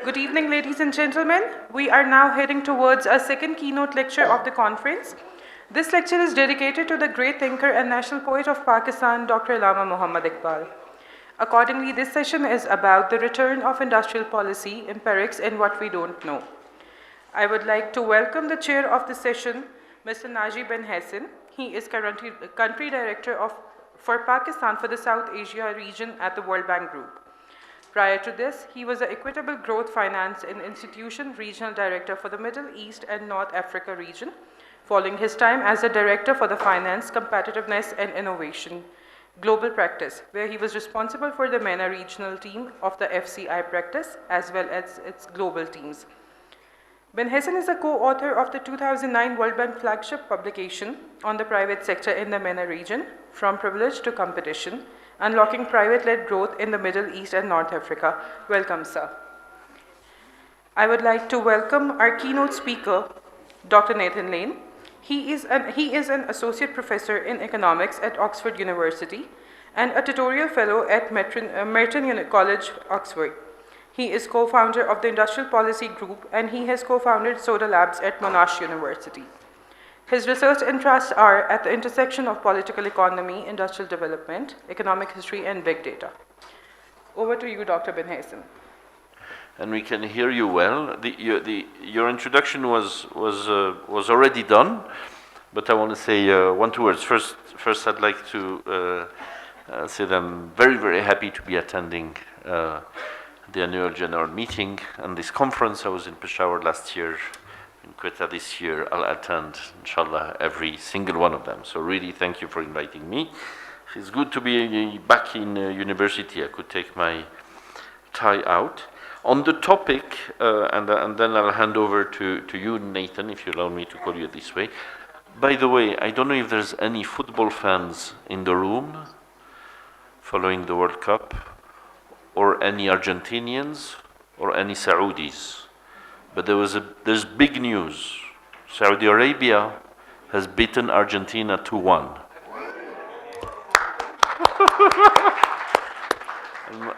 Good evening, ladies and gentlemen. We are now heading towards a second keynote lecture of the conference. This lecture is dedicated to the great thinker and national poet of Pakistan, Dr. Allama Muhammad Iqbal. Accordingly, this session is about the return of industrial policy, empirics, and what we don't know. I would like to welcome the chair of the session, Mr. Najy Benhassine. He is currently country director for Pakistan for the South Asia region at the World Bank Group. Prior to this, he was the Equitable Growth Finance and Institution Regional Director for the Middle East and North Africa region, following his time as the Director for the Finance, Competitiveness and Innovation Global Practice, where he was responsible for the MENA regional team of the FCI practice as well as its global teams. Benhassine is a co-author of the 2009 World Bank flagship publication on the private sector in the MENA region, From Privilege to Competition, Unlocking Private-Led Growth in the Middle East and North Africa. Welcome, sir. I would like to welcome our keynote speaker, Dr. Nathaniel. He is an associate professor in economics at Oxford University and a tutorial fellow at Merton College, Oxford. He is co-founder of the Industrial Policy Group and he has co-founded Soda Labs at Monash University. His research interests are at the intersection of political economy, industrial development, economic history, and big data. Over to you, Dr. Benhassine. And we can hear you well. Your introduction was already done, but I want to say one, two words. First, I'd like to say that I'm very, very happy to be attending the annual general meeting and this conference. I was in Peshawar last year. In Quetta this year, I'll attend, inshallah, every single one of them. So really, thank you for inviting me. It's good to be back in university. I could take my tie out. On the topic, and then I'll hand over to you, Nathan, if you allow me to call you this way. By the way, I don't know if there's any football fans in the room following the World Cup, or any Argentinians, or any Saudis. But there's big news. Saudi Arabia has beaten Argentina 2-1.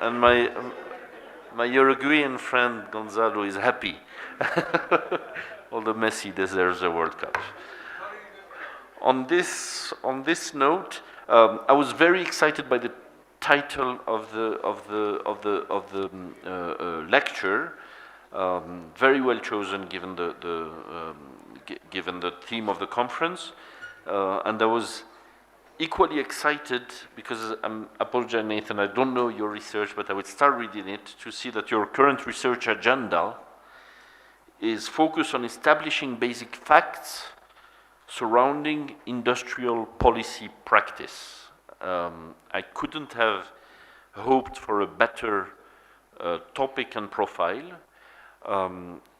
and my Uruguayan friend Gonzalo is happy. Although Messi deserves a World Cup. On this note, I was very excited by the title of the lecture. Very well chosen given the theme of the conference, and I was equally excited because I apologize, Nathan, I don't know your research, but I would start reading it to see that your current research agenda is focused on establishing basic facts surrounding industrial policy practice. I couldn't have hoped for a better topic and profile.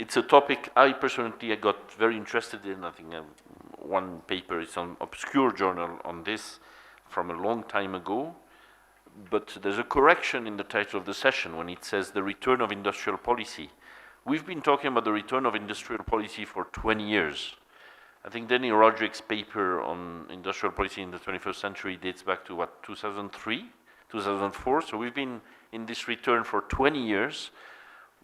It's a topic I personally got very interested in. I think one paper is an obscure journal on this from a long time ago, but there's a correction in the title of the session when it says the return of industrial policy. We've been talking about the return of industrial policy for 20 years. I think Denny Roderick's paper on industrial policy in the 21st century dates back to what, 2003, 2004? So we've been in this return for 20 years.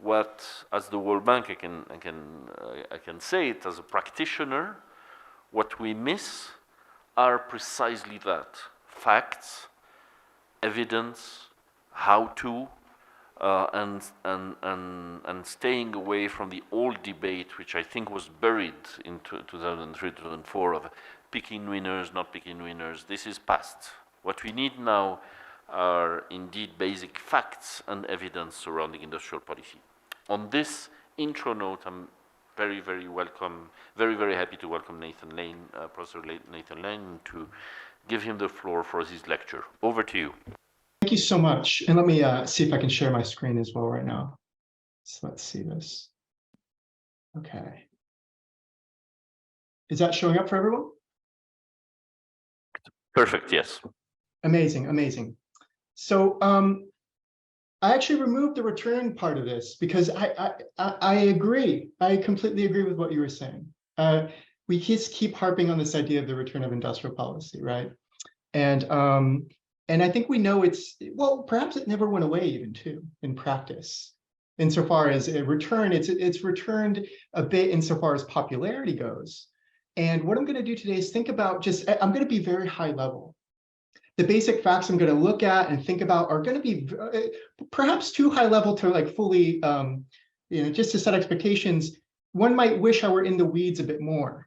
What, as the World Bank, I can say it as a practitioner, what we miss are precisely that: facts, evidence, how to, and staying away from the old debate, which I think was buried in 2003, 2004, of picking winners, not picking winners. This is past. What we need now are indeed basic facts and evidence surrounding industrial policy. On this intro note, I'm very, very happy to welcome Nathan Lane, Professor Nathan Lane, to give him the floor for his lecture. Over to you. Thank you so much. And let me see if I can share my screen as well right now. So let's see this. Okay. Is that showing up for everyone? Perfect, yes. Amazing, amazing. So I actually removed the return part of this because I agree. I completely agree with what you were saying. We just keep harping on this idea of the return of industrial policy, right? And I think we know it's, well, perhaps it never went away even too in practice. insofar as a return, it's returned a bit insofar as popularity goes. And what I'm going to do today is think about I'm going to be very high level. The basic facts I'm going to look at and think about are going to be perhaps too high level to like fully, just to set expectations. One might wish I were in the weeds a bit more.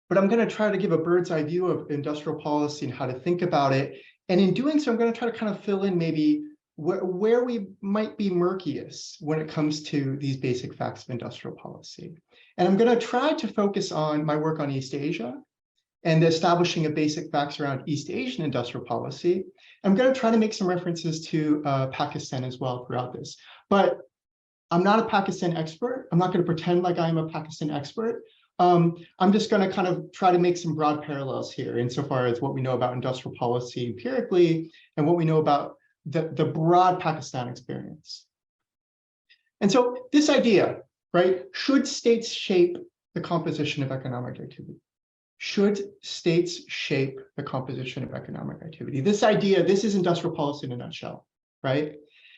But I'm going to try to give a bird's eye view of industrial policy and how to think about it. And in doing so, I'm going to try to kind of fill in maybe where we might be murkiest when it comes to these basic facts of industrial policy. And I'm going to try to focus on my work on East Asia and the establishing of basic facts around East Asian industrial policy. I'm going to try to make some references to Pakistan as well throughout this. But I'm not a Pakistan expert. I'm not going to pretend like I'm a Pakistan expert. I'm just going to kind of try to make some broad parallels here insofar as what we know about industrial policy empirically and what we know about the broad Pakistan experience. And so this idea, right, should states shape the composition of economic activity? Should states shape the composition of economic activity? This idea, this is industrial policy in a nutshell, right?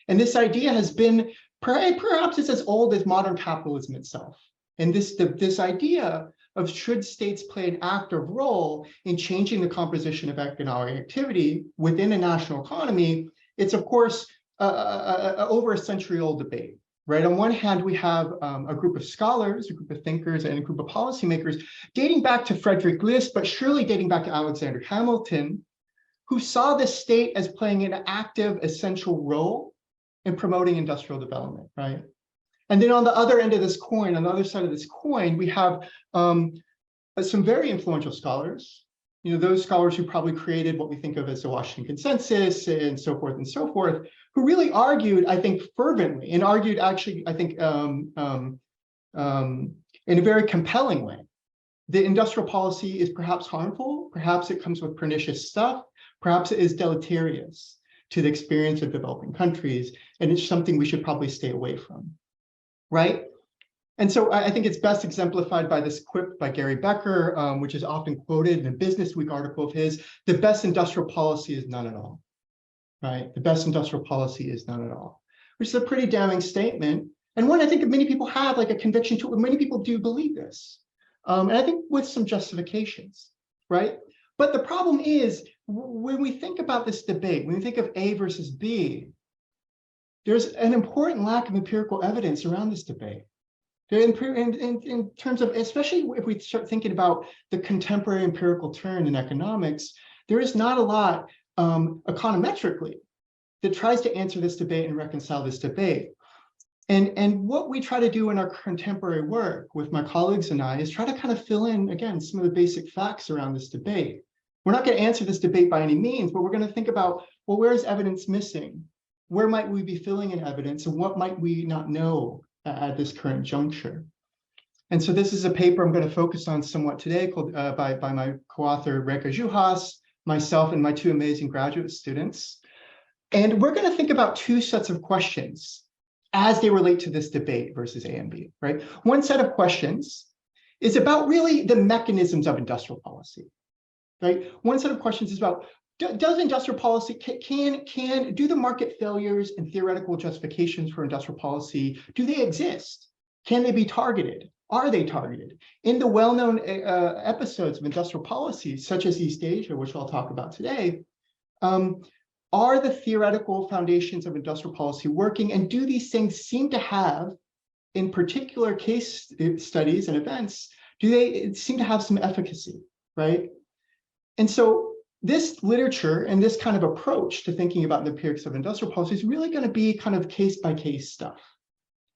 And this idea has been, perhaps it's as old as modern capitalism itself. And this idea of should states play an active role in changing the composition of economic activity within a national economy, it's of course over a century-old debate, right? On one hand, we have a group of scholars, a group of thinkers, and a group of policymakers dating back to Frederick List, but surely dating back to Alexander Hamilton, who saw the state as playing an active, essential role in promoting industrial development, right? And then on the other end of this coin, on the other side of this coin, we have some very influential scholars, those scholars who probably created what we think of as the Washington Consensus and so forth, who really argued, I think, fervently, and argued actually, I think, in a very compelling way. The industrial policy is perhaps harmful, perhaps it comes with pernicious stuff, perhaps it is deleterious to the experience of developing countries, and it's something we should probably stay away from, right? And so I think it's best exemplified by this quip by Gary Becker, which is often quoted in a Business Week article of his: the best industrial policy is none at all, right? The best industrial policy is none at all, which is a pretty damning statement. And one I think many people have like a conviction to, many people do believe this. And I think with some justifications, right? But the problem is, when we think about this debate, when we think of A versus B, there's an important lack of empirical evidence around this debate. In terms of, especially if we start thinking about the contemporary empirical turn in economics, there is not a lot econometrically that tries to answer this debate and reconcile this debate. And what we try to do in our contemporary work with my colleagues and I is try to kind of fill in, again, some of the basic facts around this debate. We're not going to answer this debate by any means, but we're going to think about, well, where is evidence missing? Where might we be filling in evidence, and what might we not know at this current juncture? And so this is a paper I'm going to focus on somewhat today, called by my co-author Rekha Juhas, myself, and my two amazing graduate students. And we're going to think about two sets of questions as they relate to this debate versus A and B, right? One set of questions is about really the mechanisms of industrial policy, right? One set of questions is about, does industrial policy, do the market failures and theoretical justifications for industrial policy, do they exist? Can they be targeted? Are they targeted? In the well-known episodes of industrial policy, such as East Asia, which I'll talk about today, are the theoretical foundations of industrial policy working? And do these things seem to have, in particular case studies and events, do they seem to have some efficacy, right? And so this literature and this kind of approach to thinking about the empirics of industrial policy is really going to be kind of case-by-case stuff.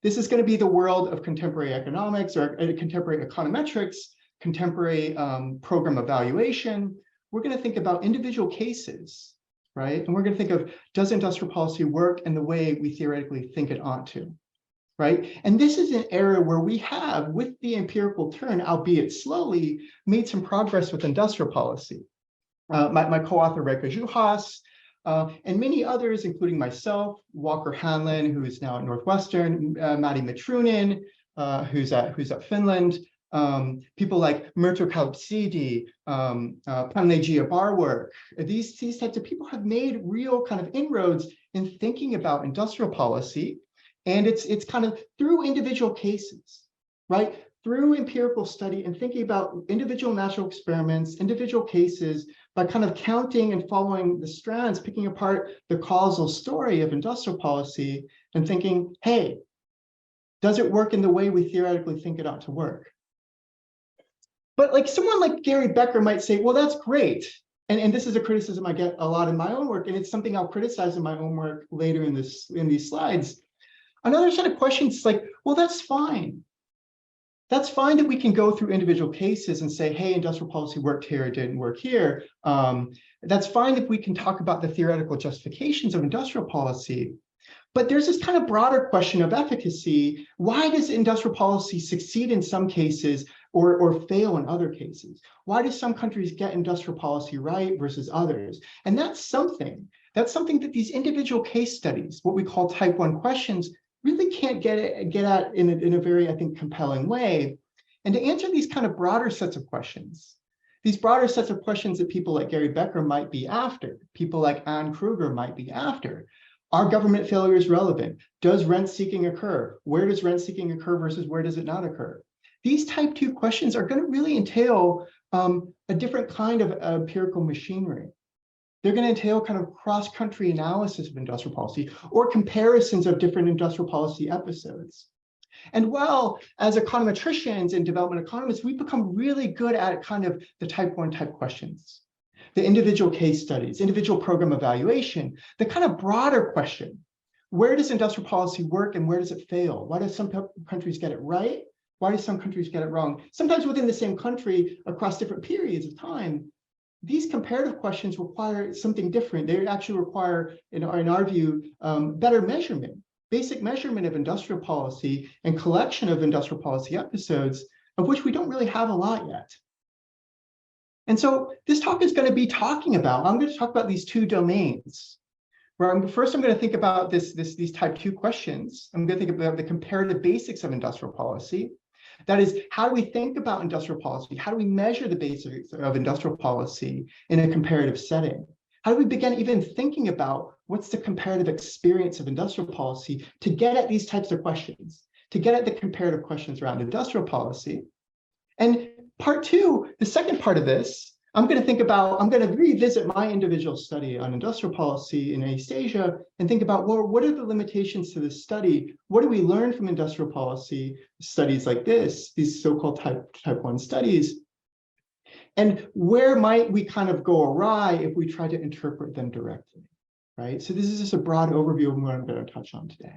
This is going to be the world of contemporary economics or contemporary econometrics, contemporary program evaluation. We're going to think about individual cases, right? And we're going to think of, does industrial policy work in the way we theoretically think it ought to, right? And this is an area where we have, with the empirical turn, albeit slowly, made some progress with industrial policy. My co-author Rekha Juhas, and many others, including myself, Walker Hanlon, who is now at Northwestern, Matti Mitrunen, who's at Finland, people like Murto Kalpsidi, Panlegia Barwork. These types of people have made real kind of inroads in thinking about industrial policy And it's kind of through individual cases, right? Through empirical study and thinking about individual natural experiments, individual cases, by kind of counting and following the strands, picking apart the causal story of industrial policy and thinking, hey, does it work in the way we theoretically think it ought to work? But like someone like Gary Becker might say, well, that's great. And this is a criticism I get a lot in my own work, and it's something I'll criticize in my own work later in these slides. Another set of questions is like, well, that's fine. That's fine that we can go through individual cases and say, hey, industrial policy worked here, it didn't work here. That's fine if we can talk about the theoretical justifications of industrial policy. But there's this kind of broader question of efficacy. Why does industrial policy succeed in some cases or fail in other cases? Why do some countries get industrial policy right versus others? And that's something that these individual case studies, what we call type 1 questions, really can't get at in a very, I think, compelling way. And to answer these kind of broader sets of questions, these broader sets of questions that people like Gary Becker might be after, people like Anne Kruger might be after, are government failures relevant? Does rent seeking occur? Where does rent seeking occur versus where does it not occur? These type 2 questions are going to really entail a different kind of empirical machinery. They're going to entail kind of cross-country analysis of industrial policy or comparisons of different industrial policy episodes. And while as econometricians and development economists, we've become really good at kind of the type 1 type questions, the individual case studies, individual program evaluation, the kind of broader question, where does industrial policy work and where does it fail? Why do some countries get it right? Why do some countries get it wrong? Sometimes within the same country across different periods of time. These comparative questions require something different. They actually require, in our view, better measurement, basic measurement of industrial policy and collection of industrial policy episodes, of which we don't really have a lot yet. And so this talk is going to be talking about, I'm going to talk about these 2 domains. Where first I'm going to think about these type 2 questions. I'm going to think about the comparative basics of industrial policy. That is, how do we think about industrial policy? How do we measure the basics of industrial policy in a comparative setting? How do we begin even thinking about what's the comparative experience of industrial policy to get at these types of questions, to get at the comparative questions around industrial policy? And part 2, the second part of this, I'm going to revisit my individual study on industrial policy in East Asia and think about, well, what are the limitations to this study? What do we learn from industrial policy studies like this, these so-called type 1 studies? And where might we kind of go awry if we try to interpret them directly, right? So this is just a broad overview of what I'm going to touch on today.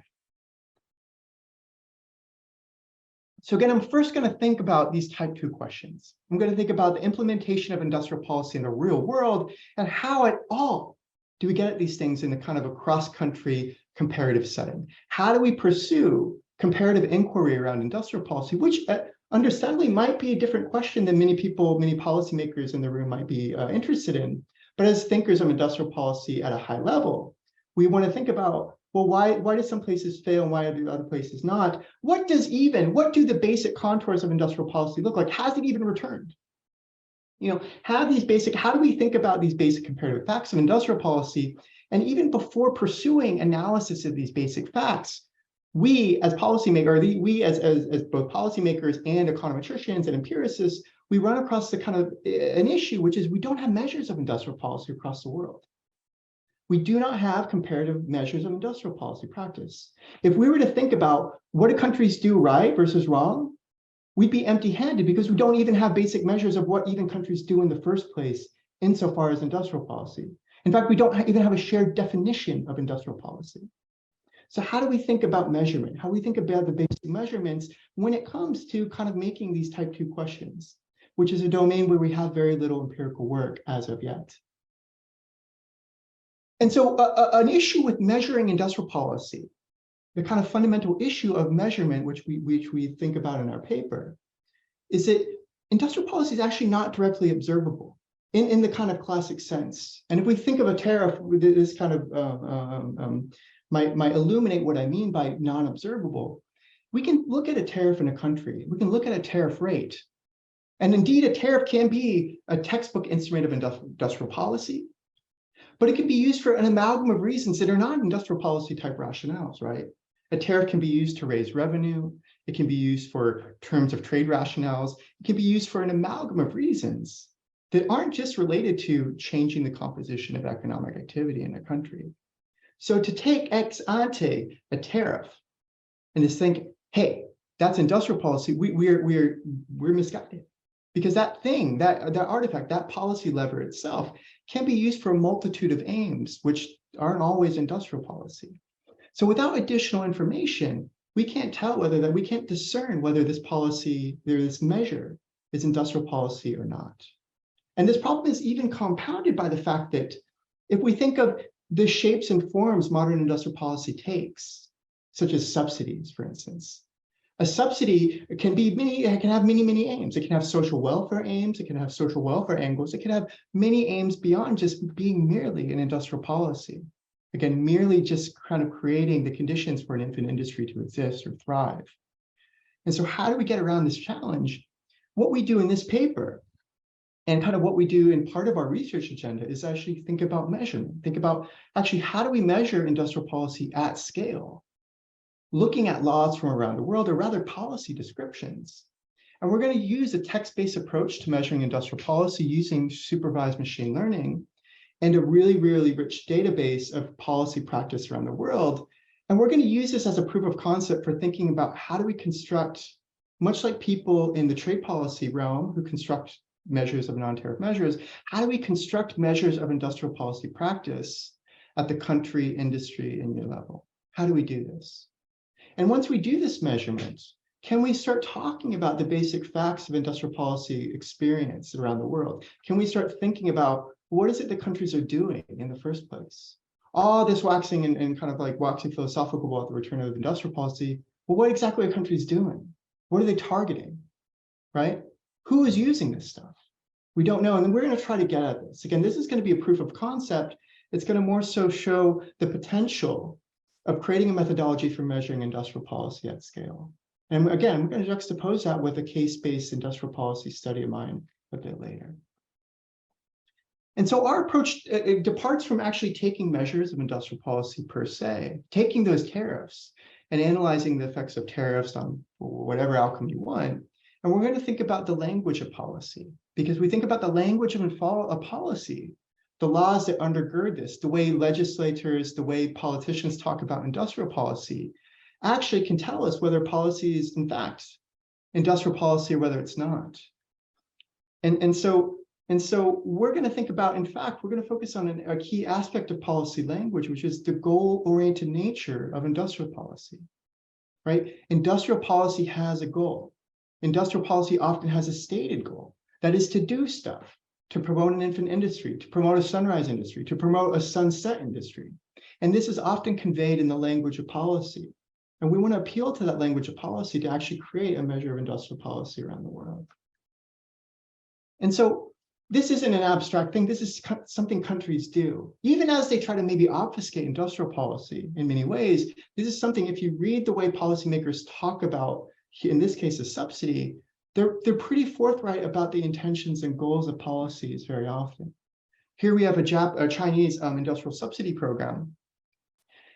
So again, I'm first going to think about these type 2 questions. I'm going to think about the implementation of industrial policy in the real world and how at all do we get at these things in a kind of a cross-country comparative setting. How do we pursue comparative inquiry around industrial policy, which understandably might be a different question than many policymakers in the room might be interested in. But as thinkers of industrial policy at a high level, we want to think about, well, why do some places fail and why do other places not? What do the basic contours of industrial policy look like? Has it even returned? You know, how do we think about these basic comparative facts of industrial policy? And even before pursuing analysis of these basic facts, we as policymakers, we as both policymakers and econometricians and empiricists, we run across the kind of an issue, which is we don't have measures of industrial policy across the world. We do not have comparative measures of industrial policy practice. If we were to think about what do countries do right versus wrong, we'd be empty-handed because we don't even have basic measures of what even countries do in the first place insofar as industrial policy. In fact, we don't even have a shared definition of industrial policy. So how do we think about measurement? How do we think about the basic measurements when it comes to kind of making these type 2 questions, which is a domain where we have very little empirical work as of yet. And so an issue with measuring industrial policy, the kind of fundamental issue of measurement, which we think about in our paper, is that industrial policy is actually not directly observable in the kind of classic sense. And if we think of a tariff, this kind of might illuminate what I mean by non-observable. We can look at a tariff in a country. We can look at a tariff rate. And indeed, a tariff can be a textbook instrument of industrial policy, but it can be used for an amalgam of reasons that are not industrial policy type rationales, right? A tariff can be used to raise revenue. It can be used for terms of trade rationales. It can be used for an amalgam of reasons that aren't just related to changing the composition of economic activity in a country. So to take ex ante a tariff and just think, hey, that's industrial policy, we're misguided. Because that thing, that artifact, that policy lever itself can be used for a multitude of aims, which aren't always industrial policy. So without additional information, we can't tell we can't discern whether this policy, this measure is industrial policy or not. And this problem is even compounded by the fact that if we think of the shapes and forms modern industrial policy takes, such as subsidies, for instance, a subsidy can have many aims. It can have social welfare aims. It can have social welfare angles. It can have many aims beyond just being merely an industrial policy. Again, merely just kind of creating the conditions for an infant industry to exist or thrive. And so how do we get around this challenge? What we do in this paper and kind of what we do in part of our research agenda is actually think about measurement. Think about actually how do we measure industrial policy at scale? Looking at laws from around the world, or rather policy descriptions. And we're going to use a text-based approach to measuring industrial policy using supervised machine learning and a really rich database of policy practice around the world. And we're going to use this as a proof of concept for thinking about how do we construct, much like people in the trade policy realm who construct measures of non-tariff measures, how do we construct measures of industrial policy practice at the country, industry, and year level? How do we do this? And once we do this measurement, can we start talking about the basic facts of industrial policy experience around the world? Can we start thinking about what is it that countries are doing in the first place? All this waxing and kind of like waxing philosophical about the return of industrial policy. Well, what exactly are countries doing? What are they targeting, right? Who is using this stuff? We don't know. And then we're going to try to get at this. Again, this is going to be a proof of concept. It's going to more so show the potential of creating a methodology for measuring industrial policy at scale. And again, we're going to juxtapose that with a case-based industrial policy study of mine a bit later. And so our approach departs from actually taking measures of industrial policy per se, taking those tariffs and analyzing the effects of tariffs on whatever outcome you want. And we're going to think about the language of policy, because we think about the language of a policy, the laws that undergird this, the way legislators, the way politicians talk about industrial policy, actually can tell us whether policy is, in fact, industrial policy or whether it's not. And so we're going to think about, in fact, we're going to focus on a key aspect of policy language, which is the goal-oriented nature of industrial policy, right? Industrial policy has a goal. Industrial policy often has a stated goal, that is to do stuff, to promote an infant industry, to promote a sunrise industry, to promote a sunset industry. And this is often conveyed in the language of policy. And we want to appeal to that language of policy to actually create a measure of industrial policy around the world. And so this isn't an abstract thing. This is something countries do. Even as they try to maybe obfuscate industrial policy in many ways, this is something, if you read the way policymakers talk about, in this case, a subsidy, they're pretty forthright about the intentions and goals of policies very often. Here we have a Chinese industrial subsidy program.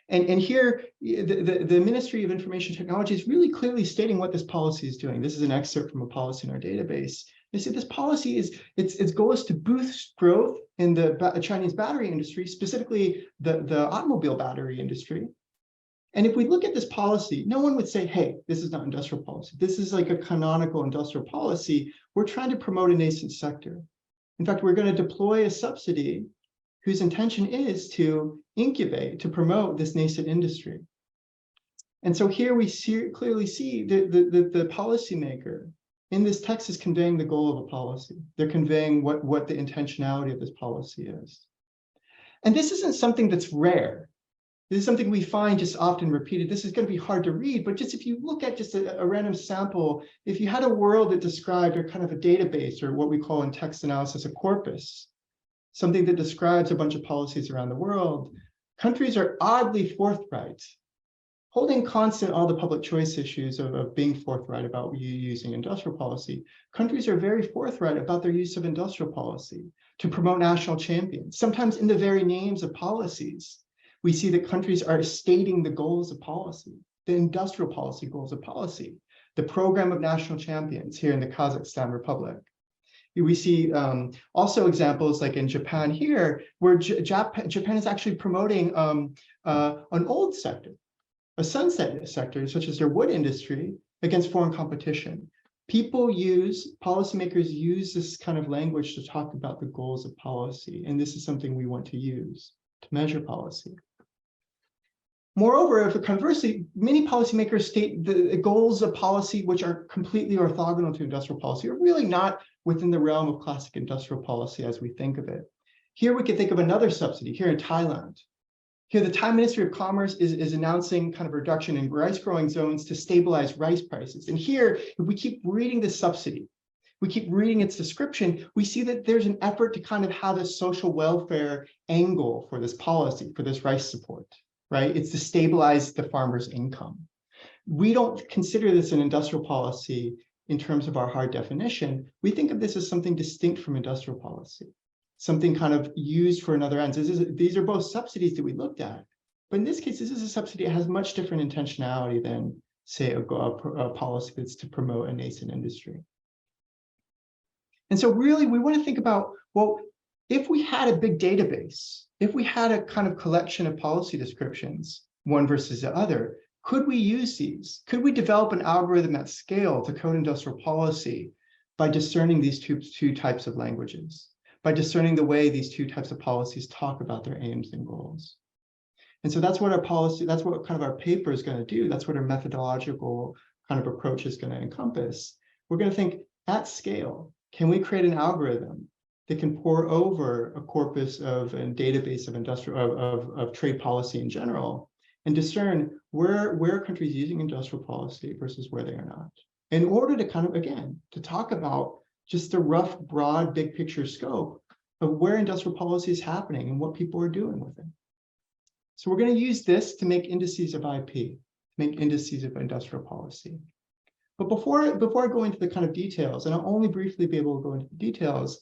And here, the Ministry of Information Technology is really clearly stating what this policy is doing. This is an excerpt from a policy in our database. They say this policy its goal is to boost growth in the Chinese battery industry, specifically the automobile battery industry. And if we look at this policy, no one would say, hey, this is not industrial policy. This is like a canonical industrial policy. We're trying to promote a nascent sector. In fact, we're going to deploy a subsidy whose intention is to incubate, to promote this nascent industry. And so here we clearly see the policymaker in this text is conveying the goal of a policy. They're conveying what the intentionality of this policy is. And this isn't something that's rare. This is something we find just often repeated. This is going to be hard to read, but just if you look at just a random sample, if you had a world that described a kind of a database, or what we call in text analysis a corpus, something that describes a bunch of policies around the world, countries are oddly forthright, holding constant all the public choice issues of being forthright about you using industrial policy. Countries are very forthright about their use of industrial policy to promote national champions. Sometimes in the very names of policies, we see that countries are stating the goals of policy. the industrial policy goals of policy, the program of national champions here in the Kazakhstan Republic. We see also examples like in Japan here, where Japan is actually promoting an old sector, a sunset sector, such as their wood industry, against foreign competition. Policymakers use this kind of language to talk about the goals of policy, and this is something we want to use to measure policy. Moreover, if conversely, many policymakers state the goals of policy which are completely orthogonal to industrial policy are really not within the realm of classic industrial policy as we think of it. Here we can think of another subsidy here in Thailand. Here, the Thai Ministry of Commerce is announcing kind of a reduction in rice growing zones to stabilize rice prices. And here, if we keep reading the subsidy, we keep reading its description, we see that there's an effort to kind of have a social welfare angle for this policy, for this rice support, right? It's to stabilize the farmer's income. We don't consider this an industrial policy in terms of our hard definition. We think of this as something distinct from industrial policy, something kind of used for another ends. These are both subsidies that we looked at, but in this case, this is a subsidy that has much different intentionality than, say, a policy that's to promote a nascent industry. And so really, we want to think about, well, if we had a big database, if we had a kind of collection of policy descriptions, one versus the other, could we use these? Could we develop an algorithm at scale to code industrial policy by discerning these two types of languages, by discerning the way these two types of policies talk about their aims and goals? And so that's what our policy, that's what kind of our paper is going to do. That's what our methodological kind of approach is going to encompass. We're going to think at scale, can we create an algorithm that can pore over a corpus of a database of industrial of trade policy in general and discern where countries using industrial policy versus where they are not, in order to kind of, again, to talk about just the rough, broad, big picture scope of where industrial policy is happening and what people are doing with it. So we're going to use this to make indices of IP, make indices of industrial policy. But before I go into the kind of details, and I'll only briefly be able to go into the details,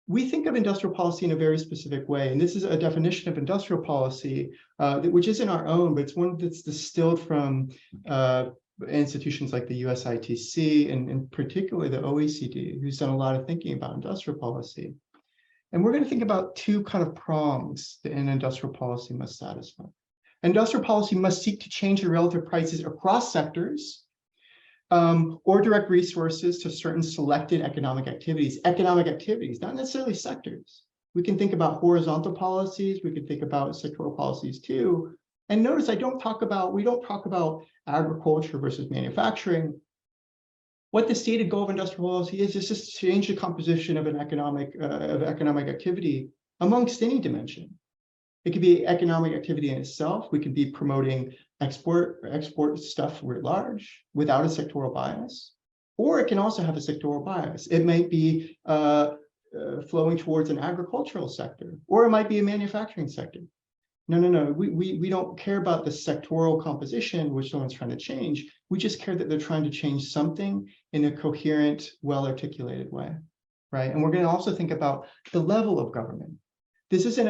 we think of industrial policy in a very specific way. And this is a definition of industrial policy, which isn't our own, but it's one that's distilled from institutions like the USITC and particularly the OECD, who's done a lot of thinking about industrial policy. And we're going to think about two kind of prongs that an industrial policy must satisfy. Industrial policy must seek to change the relative prices across sectors, or direct resources to certain selected economic activities, not necessarily sectors. We can think about horizontal policies, we can think about sectoral policies too. And notice we don't talk about agriculture versus manufacturing. What the stated goal of industrial policy is just to change the composition of an economic activity amongst any dimension. It could be economic activity in itself. We could be promoting export stuff writ large without a sectoral bias, or it can also have a sectoral bias. It might be flowing towards an agricultural sector, or it might be a manufacturing sector. No. We don't care about the sectoral composition which someone's trying to change. We just care that they're trying to change something in a coherent, well-articulated way, right? And we're going to also think about the level of government. This isn't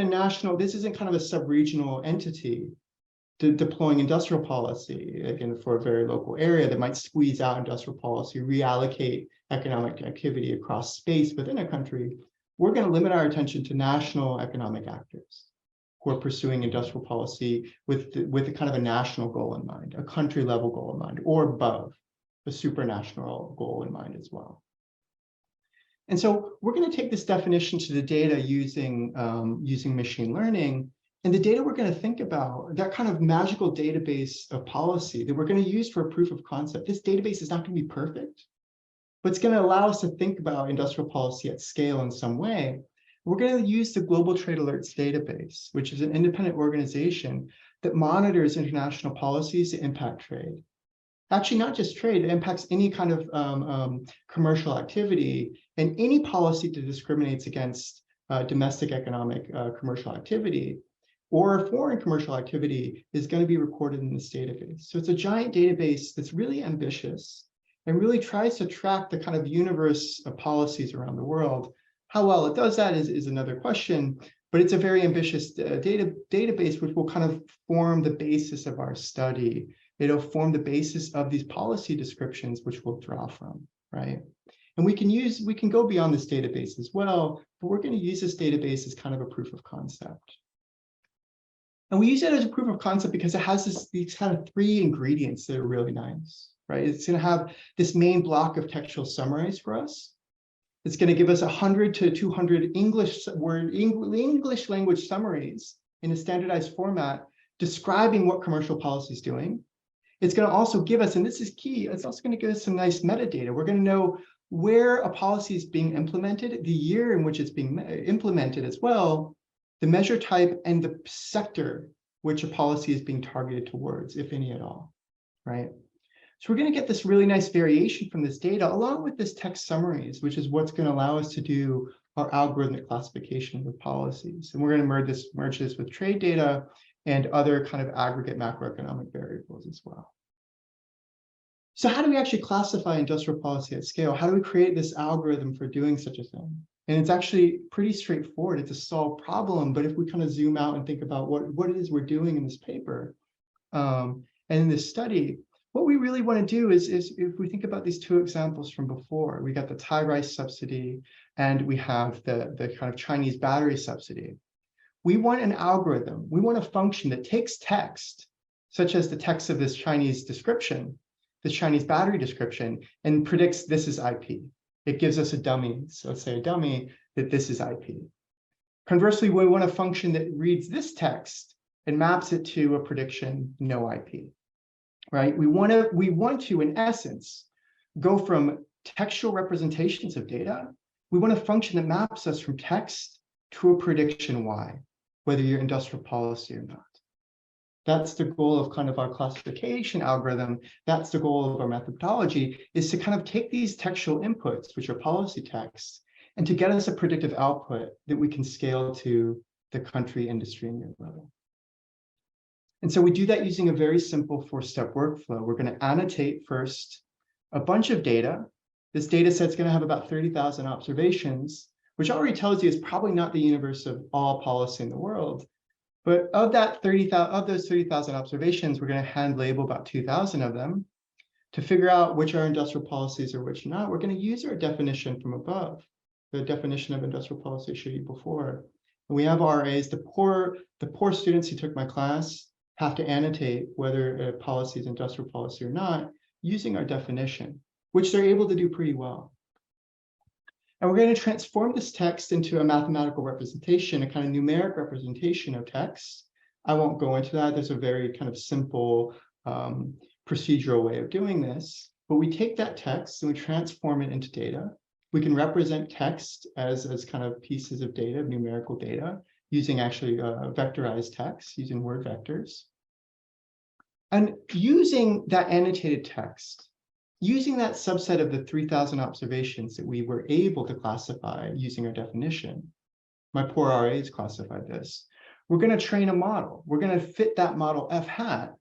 kind of a sub-regional entity deploying industrial policy, again, for a very local area that might squeeze out industrial policy, reallocate economic activity across space within a country. We're going to limit our attention to national economic actors who are pursuing industrial policy with a kind of a national goal in mind, a country level goal in mind, or above, a supranational goal in mind as well. And so we're going to take this definition to the data using machine learning. And the data we're going to think about, that kind of magical database of policy that we're going to use for a proof of concept. This database is not going to be perfect, but it's going to allow us to think about industrial policy at scale in some way. We're going to use the Global Trade Alerts database, which is an independent organization that monitors international policies that impact trade. Actually, not just trade, it impacts any kind of commercial activity, and any policy that discriminates against domestic economic commercial activity or foreign commercial activity is going to be recorded in this database. So it's a giant database that's really ambitious and really tries to track the kind of universe of policies around the world. How well it does that is another question, but it's a very ambitious database which will kind of form the basis of our study It'll form the basis of these policy descriptions, which we'll draw from, right? And we can go beyond this database as well, but we're going to use this database as kind of a proof of concept. And we use it as a proof of concept because it has these kind of 3 ingredients that are really nice, right? It's going to have this main block of textual summaries for us. It's going to give us 100 to 200 English language summaries in a standardized format describing what commercial policy is doing. It's going to also give us, and this is key, it's also going to give us some nice metadata. We're going to know where a policy is being implemented, the year in which it's being implemented as well, the measure type, and the sector which a policy is being targeted towards, if any at all, right? So we're going to get this really nice variation from this data, along with this text summaries, which is what's going to allow us to do our algorithmic classification of policies. And we're going to merge this with trade data and other kind of aggregate macroeconomic variables as well. So how do we actually classify industrial policy at scale? How do we create this algorithm for doing such a thing? And it's actually pretty straightforward. It's a solved problem, but if we kind of zoom out and think about what it is we're doing in this paper and in this study, what we really want to do is if we think about these 2 examples from before, we got the Thai rice subsidy and we have the kind of Chinese battery subsidy. We want an algorithm. We want a function that takes text, such as the text of this Chinese description, this Chinese battery description, and predicts this is IP. It gives us a dummy, so let's say a dummy, that this is IP. Conversely, we want a function that reads this text and maps it to a prediction, no IP, right? We want to, in essence, go from textual representations of data. We want a function that maps us from text to a prediction Y, whether you're industrial policy or not. That's the goal of kind of our classification algorithm. That's the goal of our methodology, is to kind of take these textual inputs, which are policy texts, and to get us a predictive output that we can scale to the country, industry, and year level. And so we do that using a very simple 4-step workflow. We're going to annotate first a bunch of data. This data set's going to have about 30,000 observations, which already tells you it's probably not the universe of all policy in the world. But of those 30,000 observations, we're going to hand label about 2,000 of them to figure out which are industrial policies or which not. We're going to use our definition from above, the definition of industrial policy I showed you before. And we have RAs. The poor students who took my class have to annotate whether a policy is industrial policy or not using our definition, which they're able to do pretty well. And we're going to transform this text into a mathematical representation, a kind of numeric representation of text. I won't go into that. There's a very kind of simple procedural way of doing this. But we take that text and we transform it into data. We can represent text as kind of pieces of data, numerical data, using actually vectorized text, using word vectors. And using that annotated text, using that subset of the 3,000 observations that we were able to classify using our definition, my poor RAs classified this, we're going to train a model. We're going to fit that model F hat,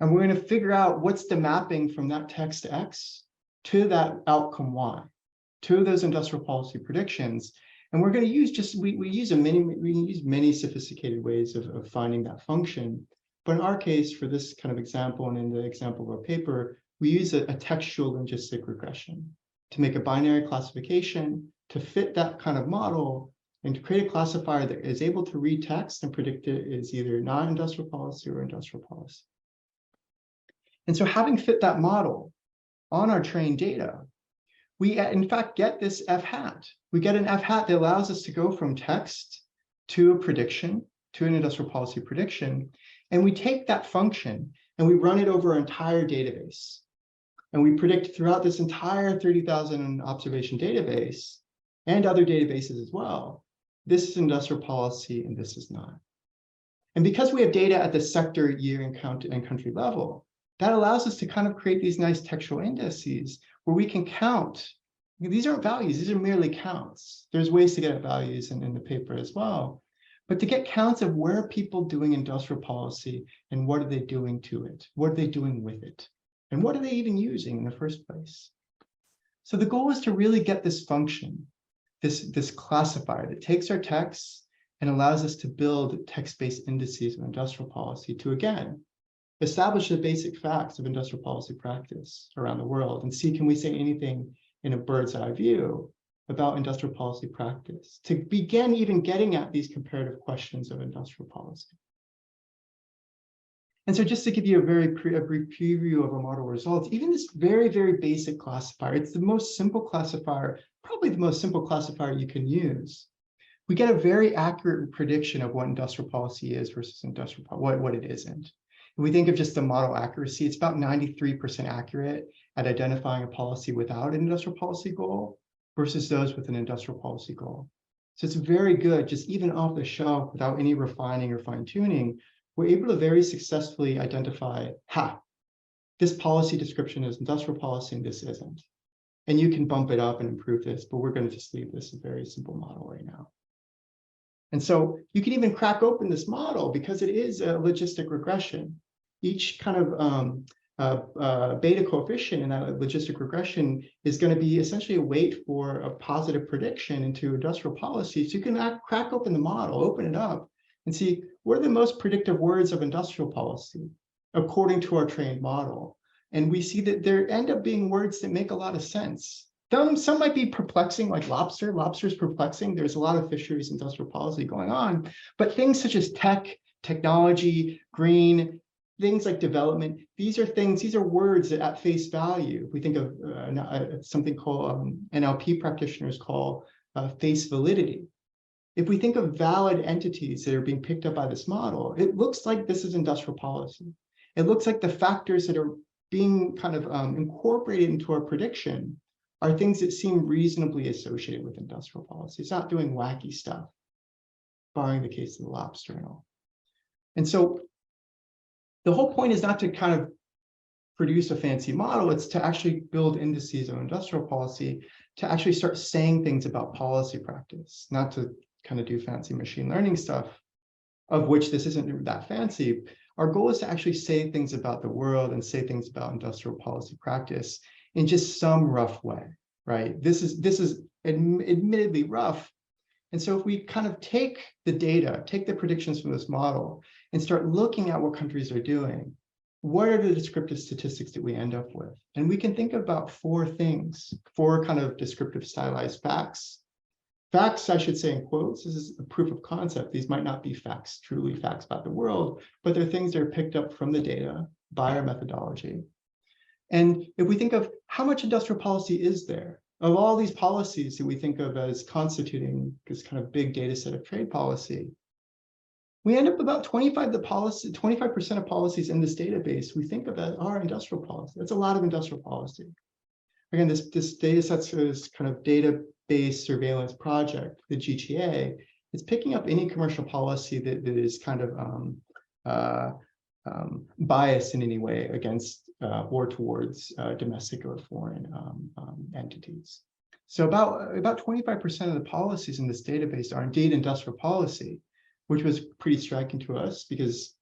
and we're going to figure out what's the mapping from that text X to that outcome Y, to those industrial policy predictions. And we're going to use we use many sophisticated ways of finding that function. But in our case, for this kind of example, and in the example of our paper, we use a textual linguistic regression to make a binary classification to fit that kind of model and to create a classifier that is able to read text and predict it is either non-industrial policy or industrial policy. And so having fit that model on our trained data, we in fact get this F hat. We get an F hat that allows us to go from text to a prediction, to an industrial policy prediction. And we take that function and we run it over our entire database. And we predict throughout this entire 30,000 observation database and other databases as well, this is industrial policy and this is not. And because we have data at the sector, year, and country level, that allows us to kind of create these nice textual indices where we can count. These aren't values, these are merely counts. There's ways to get at values in the paper as well. But to get counts of where are people doing industrial policy and what are they doing to it? What are they doing with it? And what are they even using in the first place? So the goal is to really get this function, this classifier that takes our text and allows us to build text-based indices of industrial policy to, again, establish the basic facts of industrial policy practice around the world and see, can we say anything in a bird's eye view about industrial policy practice to begin even getting at these comparative questions of industrial policy. And so just to give you a brief preview of our model results, even this very, very basic classifier, it's the most simple classifier, probably the most simple classifier you can use. We get a very accurate prediction of what industrial policy is versus industrial what it isn't. If we think of just the model accuracy, it's about 93% accurate at identifying a policy without an industrial policy goal versus those with an industrial policy goal. So it's very good, just even off the shelf without any refining or fine tuning, we're able to very successfully identify, this policy description is industrial policy and this isn't. And you can bump it up and improve this, but we're going to just leave this a very simple model right now. And so you can even crack open this model because it is a logistic regression. Each kind of beta coefficient in that logistic regression is going to be essentially a weight for a positive prediction into industrial policy. So you can crack open the model, open it up, and see what are the most predictive words of industrial policy according to our trained model. And we see that there end up being words that make a lot of sense. Some might be perplexing, like lobster. Lobster is perplexing. There's a lot of fisheries industrial policy going on, but things such as tech, technology, green, things like development, these are words that at face value, we think of something called NLP practitioners call face validity. If we think of valid entities that are being picked up by this model, it looks like this is industrial policy. It looks like the factors that are being kind of incorporated into our prediction are things that seem reasonably associated with industrial policy. It's not doing wacky stuff, barring the case of the lobster and all. And so the whole point is not to kind of produce a fancy model, it's to actually build indices of industrial policy, to actually start saying things about policy practice, not to kind of do fancy machine learning stuff, of which this isn't that fancy. Our goal is to actually say things about the world and say things about industrial policy practice in just some rough way, right? This is admittedly rough. And so if we kind of take the data, take the predictions from this model and start looking at what countries are doing, what are the descriptive statistics that we end up with? And we can think about four things, four kind of descriptive stylized facts. Facts, I should say in quotes, this is a proof of concept. These might not be facts, truly facts about the world, but they're things that are picked up from the data by our methodology. And if we think of how much industrial policy is there, of all these policies that we think of as constituting this kind of big data set of trade policy, we end up about 25% of policies in this database we think of as are industrial policy. That's a lot of industrial policy. Again, this data set is kind of data-based surveillance project, the GTA. It's picking up any commercial policy that is kind of biased in any way against or towards domestic or foreign entities. So about 25% of the policies in this database are indeed industrial policy, which was pretty striking to us because,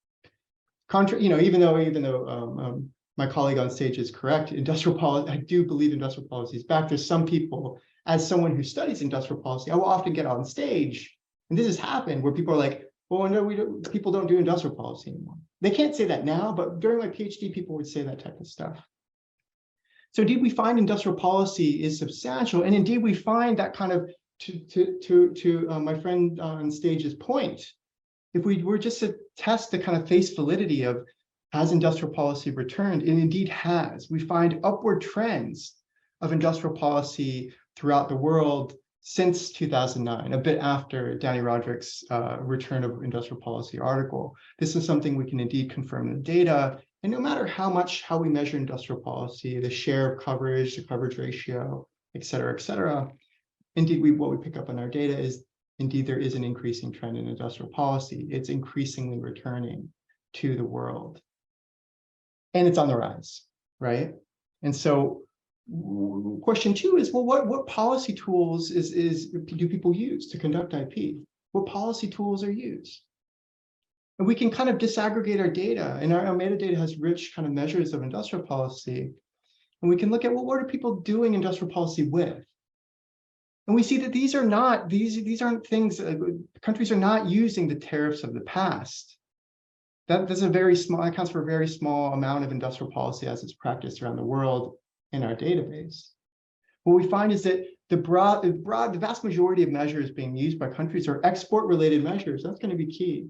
even though my colleague on stage is correct, industrial policy, I do believe industrial policy is back. There's some people, as someone who studies industrial policy, I will often get on stage, and this has happened where people are like, well, no, people don't do industrial policy anymore. They can't say that now, but during my PhD, people would say that type of stuff. So indeed, we find industrial policy is substantial, and indeed, we find that kind of, to my friend on stage's point, if we were just to test the kind of face validity of has industrial policy returned, and indeed has, we find upward trends of industrial policy throughout the world since 2009, a bit after Danny Roderick's return of industrial policy article. This is something we can indeed confirm in the data. And no matter how we measure industrial policy, the share of coverage, the coverage ratio, et cetera, indeed, what we pick up on our data is indeed there is an increasing trend in industrial policy. It's increasingly returning to the world. And it's on the rise, right? And so question two is, well, what policy tools do people use to conduct IP? What policy tools are used? And we can kind of disaggregate our data, and our metadata has rich kind of measures of industrial policy. And we can look at, well, what are people doing industrial policy with? And we see that these aren't things, countries are not using the tariffs of the past. That's a very small, accounts for a very small amount of industrial policy as it's practiced around the world in our database. What we find is that the vast majority of measures being used by countries are export-related measures. That's going to be key.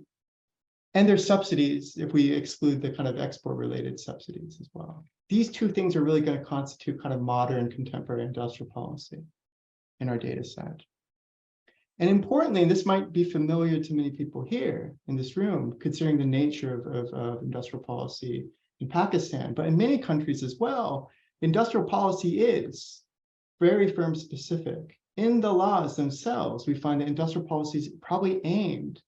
And there's subsidies if we exclude the kind of export-related subsidies as well. These two things are really going to constitute kind of modern contemporary industrial policy in our data set. And importantly, and this might be familiar to many people here in this room, considering the nature of industrial policy in Pakistan, but in many countries as well, industrial policy is very firm specific. In the laws themselves, we find that industrial policy is probably aimed,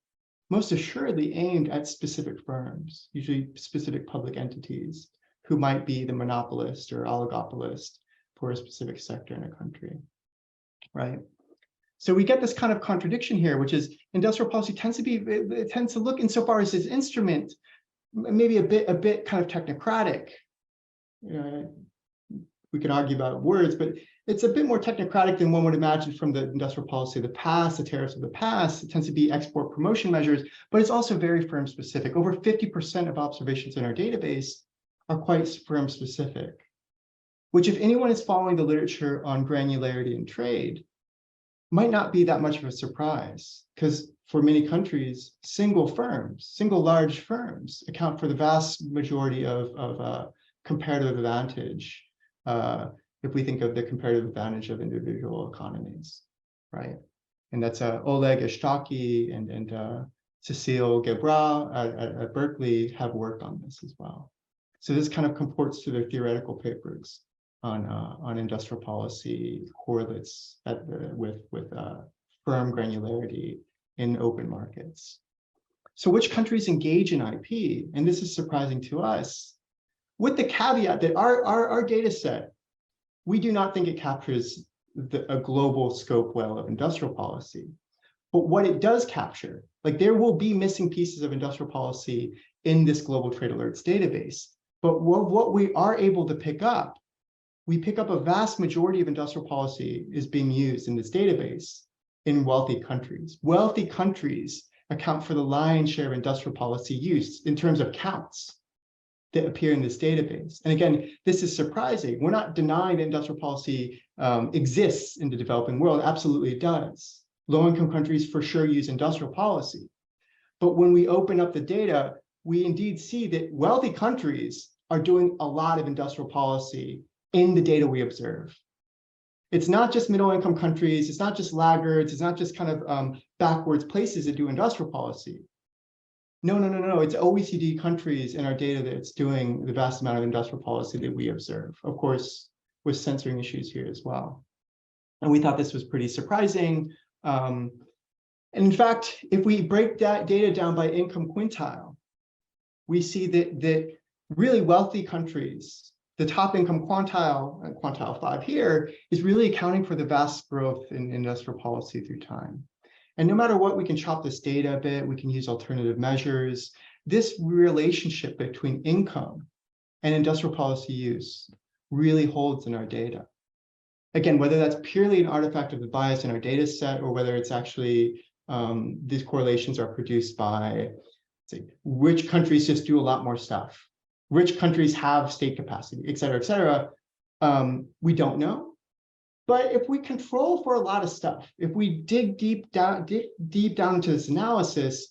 most assuredly aimed at specific firms, usually specific public entities, who might be the monopolist or oligopolist for a specific sector in a country, right? So we get this kind of contradiction here, which is industrial policy tends to look insofar as its instrument, maybe a bit kind of technocratic. We can argue about words, but it's a bit more technocratic than one would imagine from the industrial policy of the past, the tariffs of the past. It tends to be export promotion measures, but it's also very firm specific. Over 50% of observations in our database are quite firm specific, which if anyone is following the literature on granularity and trade, might not be that much of a surprise, because for many countries, single large firms account for the vast majority of comparative advantage, if we think of the comparative advantage of individual economies, right? And that's Oleg Ishtaki and Cecile Gebra at Berkeley have worked on this as well. So this kind of comports to their theoretical papers on industrial policy correlates with firm granularity in open markets. So which countries engage in IP? And this is surprising to us, with the caveat that our data set, we do not think it captures a global scope well of industrial policy. But what it does capture, like there will be missing pieces of industrial policy in this global trade alerts database. But what we are able to pick up, we pick up a vast majority of industrial policy is being used in this database in wealthy countries. Wealthy countries account for the lion's share of industrial policy use in terms of counts that appear in this database. And again, this is surprising. We're not denying that industrial policy exists in the developing world. Absolutely it does. Low-income countries for sure use industrial policy. But when we open up the data, we indeed see that wealthy countries are doing a lot of industrial policy in the data we observe. It's not just middle-income countries, it's not just laggards, it's not just kind of backwards places that do industrial policy. No, it's OECD countries in our data that's doing the vast amount of industrial policy that we observe, of course, with censoring issues here as well. And we thought this was pretty surprising. And in fact, if we break that data down by income quintile, we see that really wealthy countries, the top income quantile, quantile 5 here, is really accounting for the vast growth in industrial policy through time. And no matter what, we can chop this data a bit, we can use alternative measures. This relationship between income and industrial policy use really holds in our data. Again, whether that's purely an artifact of the bias in our data set, or whether it's actually these correlations are produced by, say, which countries just do a lot more stuff, which countries have state capacity, et cetera, we don't know. But if we control for a lot of stuff, if we dig deep down into this analysis,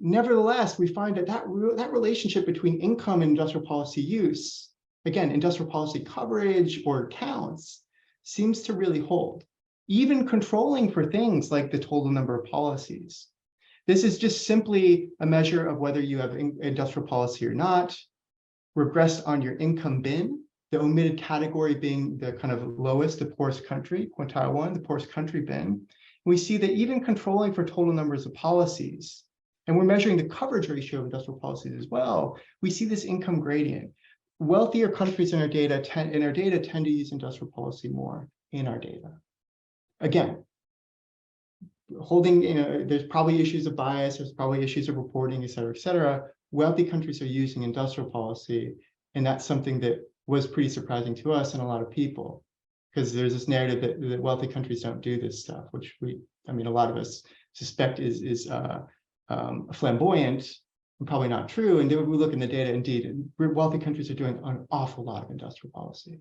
nevertheless, we find that relationship between income and industrial policy use, again, industrial policy coverage or counts, seems to really hold, even controlling for things like the total number of policies. This is just simply a measure of whether you have industrial policy or not, regressed on your income bin, the omitted category being the kind of lowest, the poorest country, quintile 1, the poorest country bin. We see that even controlling for total numbers of policies, and we're measuring the coverage ratio of industrial policies as well, we see this income gradient. Wealthier countries in our data tend to use industrial policy more in our data. Again, holding, there's probably issues of bias, there's probably issues of reporting, et cetera. Wealthy countries are using industrial policy, and that's something that was pretty surprising to us and a lot of people, because there's this narrative that wealthy countries don't do this stuff, which a lot of us suspect is flamboyant, probably not true. And then we look in the data, indeed, wealthy countries are doing an awful lot of industrial policy.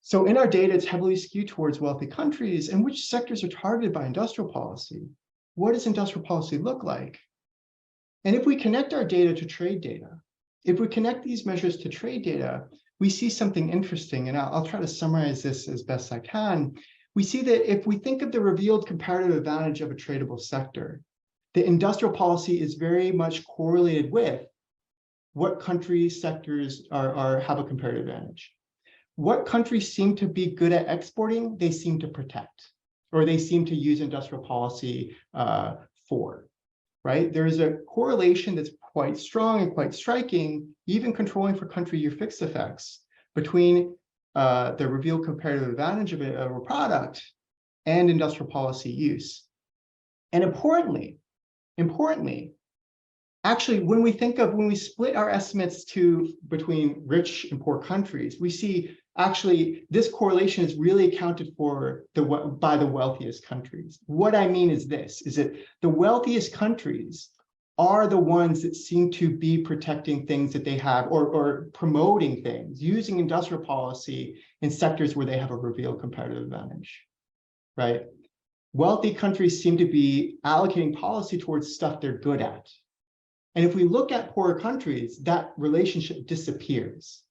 So in our data, it's heavily skewed towards wealthy countries. And which sectors are targeted by industrial policy? What does industrial policy look like? And if we connect our data to trade data, if we connect these measures to trade data, we see something interesting. And I'll try to summarize this as best I can. We see that if we think of the revealed comparative advantage of a tradable sector, the industrial policy is very much correlated with what countries, sectors have a comparative advantage. What countries seem to be good at exporting, they seem to protect, or they seem to use industrial policy for, right? There is a correlation that's quite strong and quite striking, even controlling for country year fixed effects, between the revealed comparative advantage of a product and industrial policy use. And importantly, actually, when we split our estimates between rich and poor countries, we see actually this correlation is really accounted for by the wealthiest countries. What I mean is this, is that the wealthiest countries are the ones that seem to be protecting things that they have, or promoting things, using industrial policy in sectors where they have a revealed comparative advantage, right? Wealthy countries seem to be allocating policy towards stuff they're good at. And if we look at poorer countries, that relationship disappears.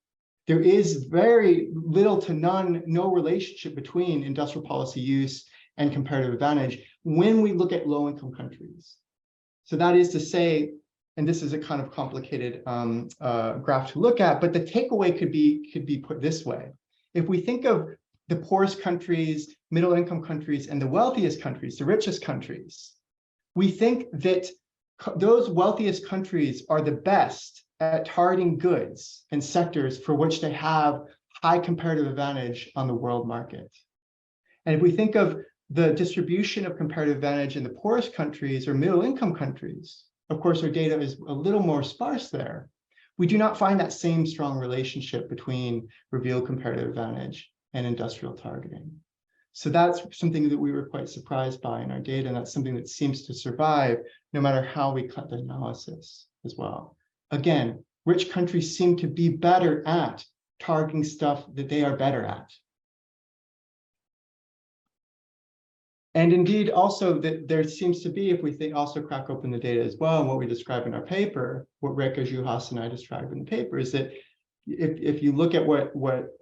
There is very little to no relationship between industrial policy use and comparative advantage when we look at low-income countries. So that is to say, and this is a kind of complicated graph to look at, but the takeaway could be put this way. If we think of the poorest countries, middle-income countries, and the wealthiest countries, the richest countries, we think that those wealthiest countries are the best at targeting goods and sectors for which they have high comparative advantage on the world market. And if we think of the distribution of comparative advantage in the poorest countries or middle-income countries, of course, our data is a little more sparse there. We do not find that same strong relationship between revealed comparative advantage and industrial targeting. So that's something that we were quite surprised by in our data, and that's something that seems to survive no matter how we cut the analysis as well. Again, rich countries seem to be better at targeting stuff that they are better at. And indeed, also that there seems to be, if we also crack open the data as well, and what we describe in our paper, what Rekha, Juhas, and I describe in the paper, is that if you look at what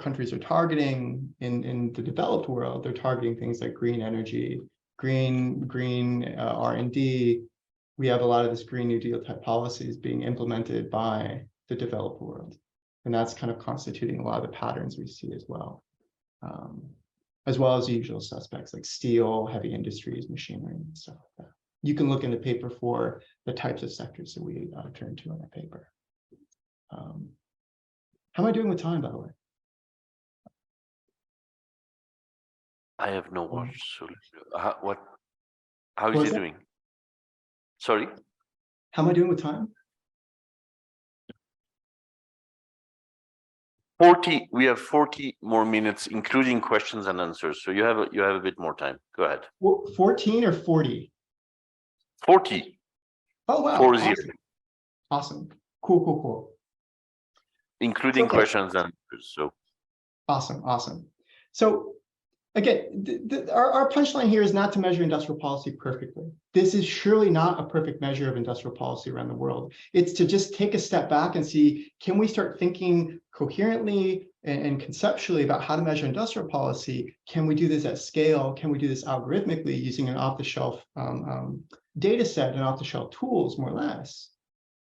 countries are targeting in the developed world, they're targeting things like green energy, green R&D. We have a lot of this Green New Deal type policies being implemented by the developed world. And that's kind of constituting a lot of the patterns we see as well as the usual suspects like steel, heavy industries, machinery, and stuff like that. You can look in the paper for the types of sectors that we turn to in our paper. How am I doing with time, by the way? I have no watch. So how is he doing? Sorry? How am I doing with time? 40. We have 40 more minutes, including questions and answers. So you have a bit more time. Go ahead. 14 or 40? 40. Oh wow! 40. Awesome. Cool. Including questions and answers. So awesome. So again, our punchline here is not to measure industrial policy perfectly. This is surely not a perfect measure of industrial policy around the world. It's to just take a step back and see, can we start thinking coherently and conceptually about how to measure industrial policy? Can we do this at scale? Can we do this algorithmically using an off-the-shelf data set and off-the-shelf tools, more or less?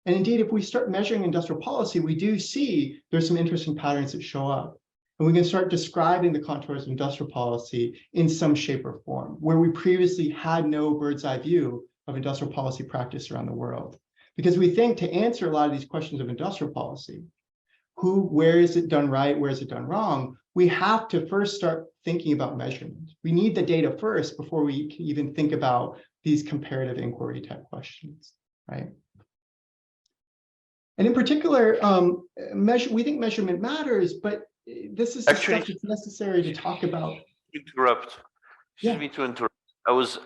And indeed, if we start measuring industrial policy, we do see there's some interesting patterns that show up. And we can start describing the contours of industrial policy in some shape or form, where we previously had no bird's eye view of industrial policy practice around the world. Because we think to answer a lot of these questions of industrial policy, where is it done right, where is it done wrong, we have to first start thinking about measurement. We need the data first before we can even think about these comparative inquiry type questions, right? And in particular, we think measurement matters, but this is the stuff that's necessary to talk about. Excuse me to interrupt. I was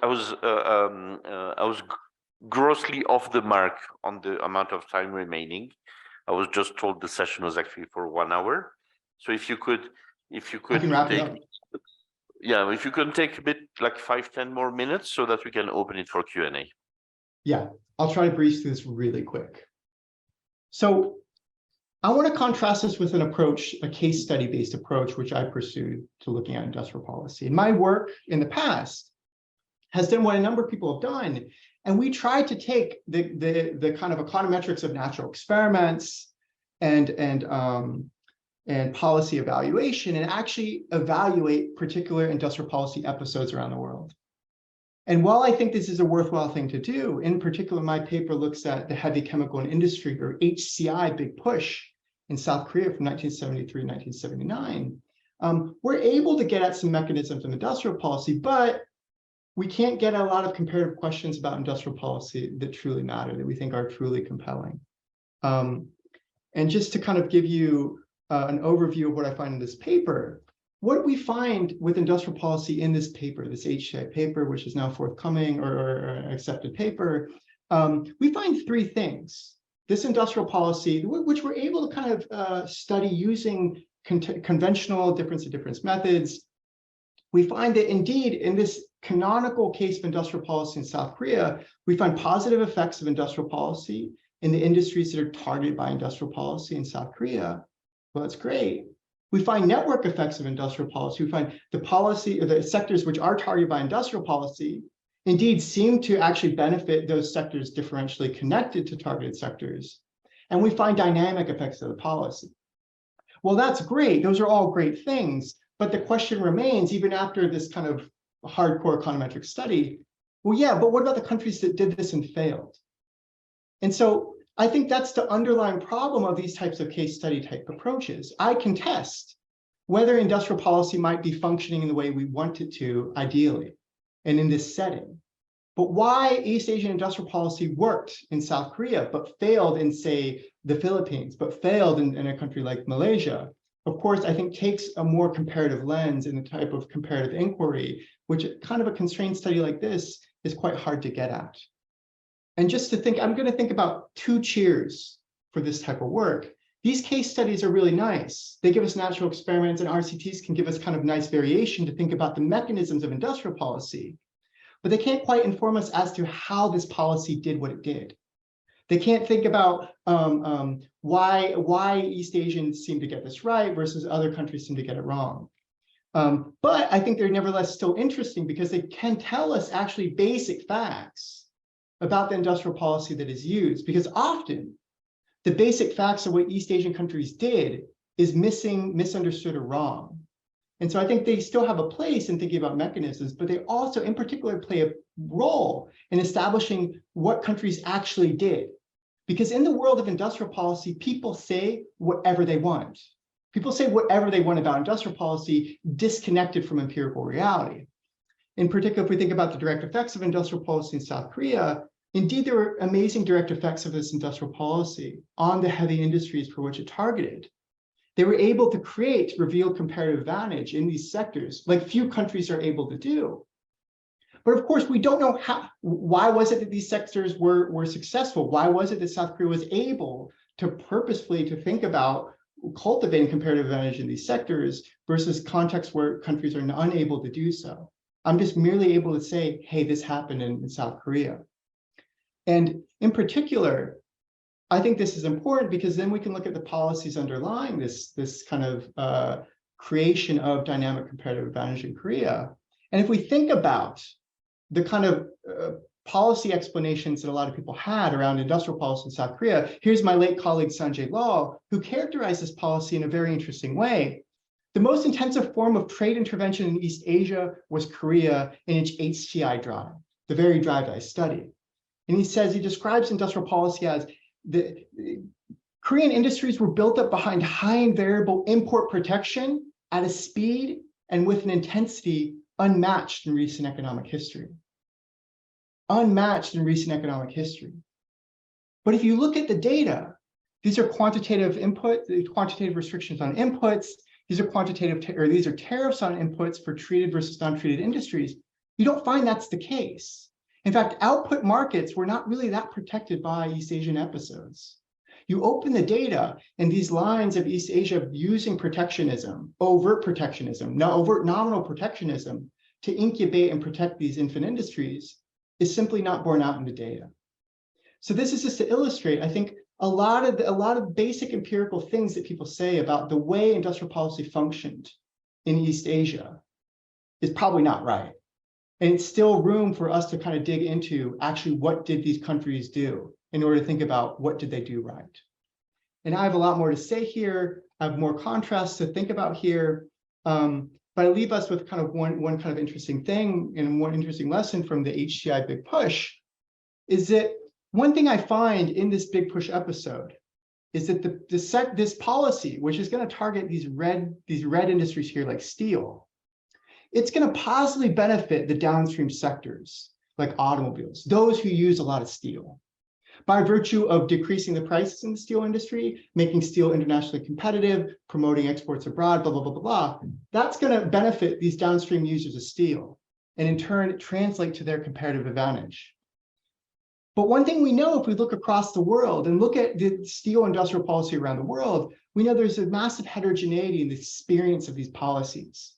grossly off the mark on the amount of time remaining. I was just told the session was actually for 1 hour. So if you could I can wrap it take, up. yeah, if you can take a bit, like 5-10 more minutes so that we can open it for Q&A. Yeah, I'll try to breeze through this really quick. So I want to contrast this with an approach, a case study-based approach, which I pursued to looking at industrial policy. And my work in the past has done what a number of people have done. And we tried to take the kind of econometrics of natural experiments and policy evaluation and actually evaluate particular industrial policy episodes around the world. And while I think this is a worthwhile thing to do, in particular, my paper looks at the heavy chemical and industry, or HCI, big push in South Korea from 1973 to 1979, we're able to get at some mechanisms of industrial policy, but we can't get at a lot of comparative questions about industrial policy that truly matter, that we think are truly compelling. And just to kind of give you an overview of what I find in this paper, what we find with industrial policy in this paper, this HCI paper, which is now forthcoming or an accepted paper, we find three things. This industrial policy, which we're able to kind of study using conventional difference of difference methods, we find that indeed in this canonical case of industrial policy in South Korea, we find positive effects of industrial policy in the industries that are targeted by industrial policy in South Korea. Well, that's great. We find network effects of industrial policy. We find the policy, or the sectors which are targeted by industrial policy, indeed seem to actually benefit those sectors differentially connected to targeted sectors. And we find dynamic effects of the policy. Well, that's great. Those are all great things. But the question remains, even after this kind of hardcore econometric study, well, yeah, but what about the countries that did this and failed? And so I think that's the underlying problem of these types of case study type approaches. I contest whether industrial policy might be functioning in the way we want it to, ideally, and in this setting. But why East Asian industrial policy worked in South Korea, but failed in, say, the Philippines, but failed in a country like Malaysia, of course, I think takes a more comparative lens in the type of comparative inquiry, which kind of a constrained study like this is quite hard to get at. And just to think, I'm going to think about two cheers for this type of work. These case studies are really nice. They give us natural experiments, and RCTs can give us kind of nice variation to think about the mechanisms of industrial policy, but they can't quite inform us as to how this policy did what it did. They can't think about why East Asians seem to get this right versus other countries seem to get it wrong. But I think they're nevertheless still interesting because they can tell us actually basic facts about the industrial policy that is used, because often the basic facts of what East Asian countries did is missing, misunderstood, or wrong. And so I think they still have a place in thinking about mechanisms, but they also in particular play a role in establishing what countries actually did. Because in the world of industrial policy, people say whatever they want. People say whatever they want about industrial policy, disconnected from empirical reality. In particular, if we think about the direct effects of industrial policy in South Korea, indeed, there were amazing direct effects of this industrial policy on the heavy industries for which it targeted. They were able to create revealed comparative advantage in these sectors, like few countries are able to do. But of course, we don't know why was it that these sectors were successful? Why was it that South Korea was able to purposefully to think about cultivating comparative advantage in these sectors versus contexts where countries are unable to do so? I'm just merely able to say, hey, this happened in South Korea. And in particular, I think this is important because then we can look at the policies underlying this kind of creation of dynamic comparative advantage in Korea. And if we think about the kind of policy explanations that a lot of people had around industrial policy in South Korea, here's my late colleague Sanjay Lal, who characterized this policy in a very interesting way. The most intensive form of trade intervention in East Asia was Korea in its HCI drive, the very drive that I studied. And he says, he describes industrial policy as the Korean industries were built up behind high and variable import protection at a speed and with an intensity unmatched in recent economic history. Unmatched in recent economic history. But if you look at the data, these are quantitative input, quantitative restrictions on inputs. These are these are tariffs on inputs for treated versus non-treated industries. You don't find that's the case. In fact, output markets were not really that protected by East Asian episodes. You open the data and these lines of East Asia using protectionism, overt protectionism, overt nominal protectionism to incubate and protect these infant industries is simply not borne out in the data. So this is just to illustrate, I think, a lot of basic empirical things that people say about the way industrial policy functioned in East Asia is probably not right. And it's still room for us to kind of dig into actually what did these countries do in order to think about what did they do right. And I have a lot more to say here. I have more contrasts to think about here. But I leave us with kind of one kind of interesting thing and one interesting lesson from the HCI Big Push is that one thing I find in this Big Push episode is that this policy, which is going to target these red industries here like steel, it's going to positively benefit the downstream sectors like automobiles, those who use a lot of steel. By virtue of decreasing the prices in the steel industry, making steel internationally competitive, promoting exports abroad, blah, blah, blah, blah, blah, that's going to benefit these downstream users of steel and in turn translate to their comparative advantage. But one thing we know if we look across the world and look at the steel industrial policy around the world, we know there's a massive heterogeneity in the experience of these policies.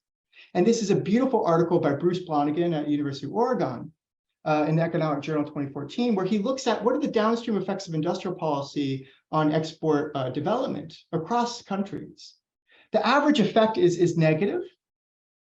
And this is a beautiful article by Bruce Blonigan at University of Oregon in the Economic Journal 2014, where he looks at what are the downstream effects of industrial policy on export development across countries. The average effect is negative.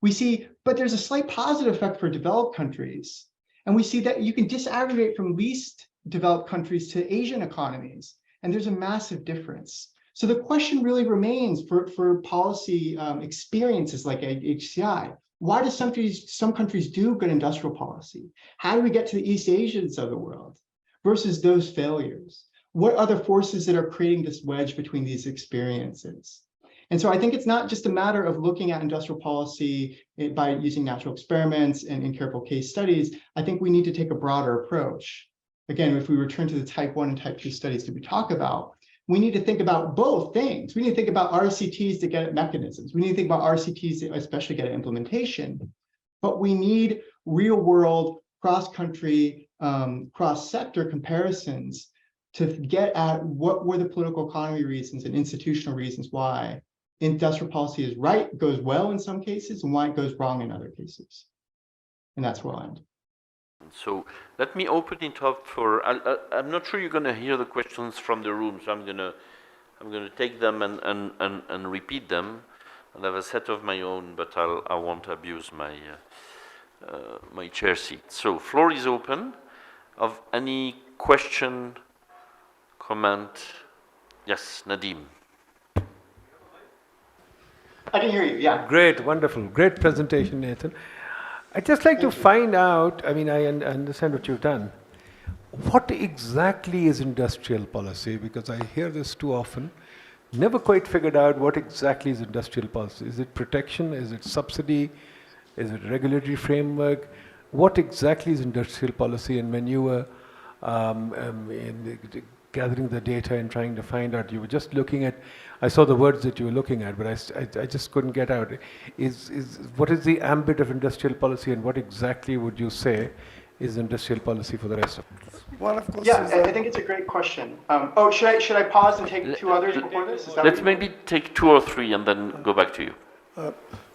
We see, but there's a slight positive effect for developed countries. And we see that you can disaggregate from least developed countries to Asian economies, and there's a massive difference. So the question really remains for policy experiences like HCI. Why do some countries do good industrial policy? How do we get to the East Asians of the world versus those failures? What are the forces that are creating this wedge between these experiences? And so I think it's not just a matter of looking at industrial policy by using natural experiments and in careful case studies. I think we need to take a broader approach. Again, if we return to the type 1 and type 2 studies that we talk about, we need to think about both things. We need to think about RCTs to get at mechanisms. We need to think about RCTs to especially get at implementation. But we need real world, cross-country, cross-sector comparisons to get at what were the political economy reasons and institutional reasons why industrial policy is right, goes well in some cases, and why it goes wrong in other cases. And that's where I'll end. So let me open it up for. I'm not sure you're going to hear the questions from the room, so I'm going to take them and repeat them. I'll have a set of my own, but I won't abuse my my chair seat. So floor is open. Of any question, comment? Yes, Nadim. I can hear you, yeah. Great, wonderful, great presentation, Nathan. I'd just like to find out, I mean, I understand what you've done. What exactly is industrial policy? Because I hear this too often. Never quite figured out what exactly is industrial policy. Is it protection? Is it subsidy? Is it regulatory framework? What exactly is industrial policy? And when you were gathering the data and trying to find out, you were just looking at, I saw the words that you were looking at, but I just couldn't get out. What is the ambit of industrial policy, and what exactly would you say is industrial policy for the rest of us? Well, of course, yeah, I think it's a great question. Should I pause and take two others before this? Let's maybe take 2 or 3 and then go back to you.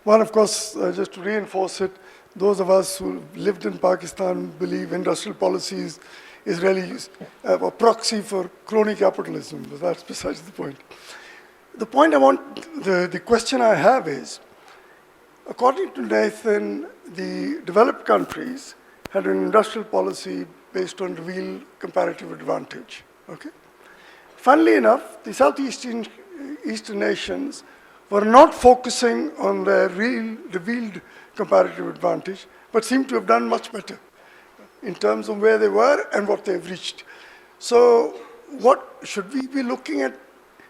Well, of course, just to reinforce it, those of us who lived in Pakistan believe industrial policies is really a proxy for crony capitalism, but that's besides the point. The point I want, the question I have is, according to Nathan, the developed countries had an industrial policy based on real comparative advantage, okay? Funnily enough, the Southeastern nations were not focusing on their revealed comparative advantage, but seem to have done much better in terms of where they were and what they've reached. So what should we be looking at?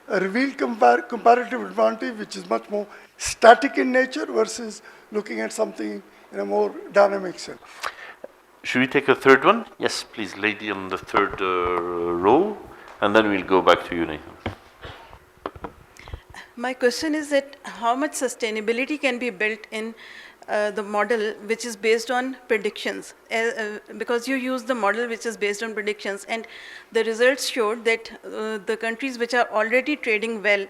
A revealed comparative advantage, which is much more static in nature, versus looking at something in a more dynamic sense. Should we take a third one? Yes, please, lady on the third row, and then we'll go back to you, Nathan. My question is that how much sustainability can be built in the model which is based on predictions, because you use the model which is based on predictions, and the results showed that the countries which are already trading well,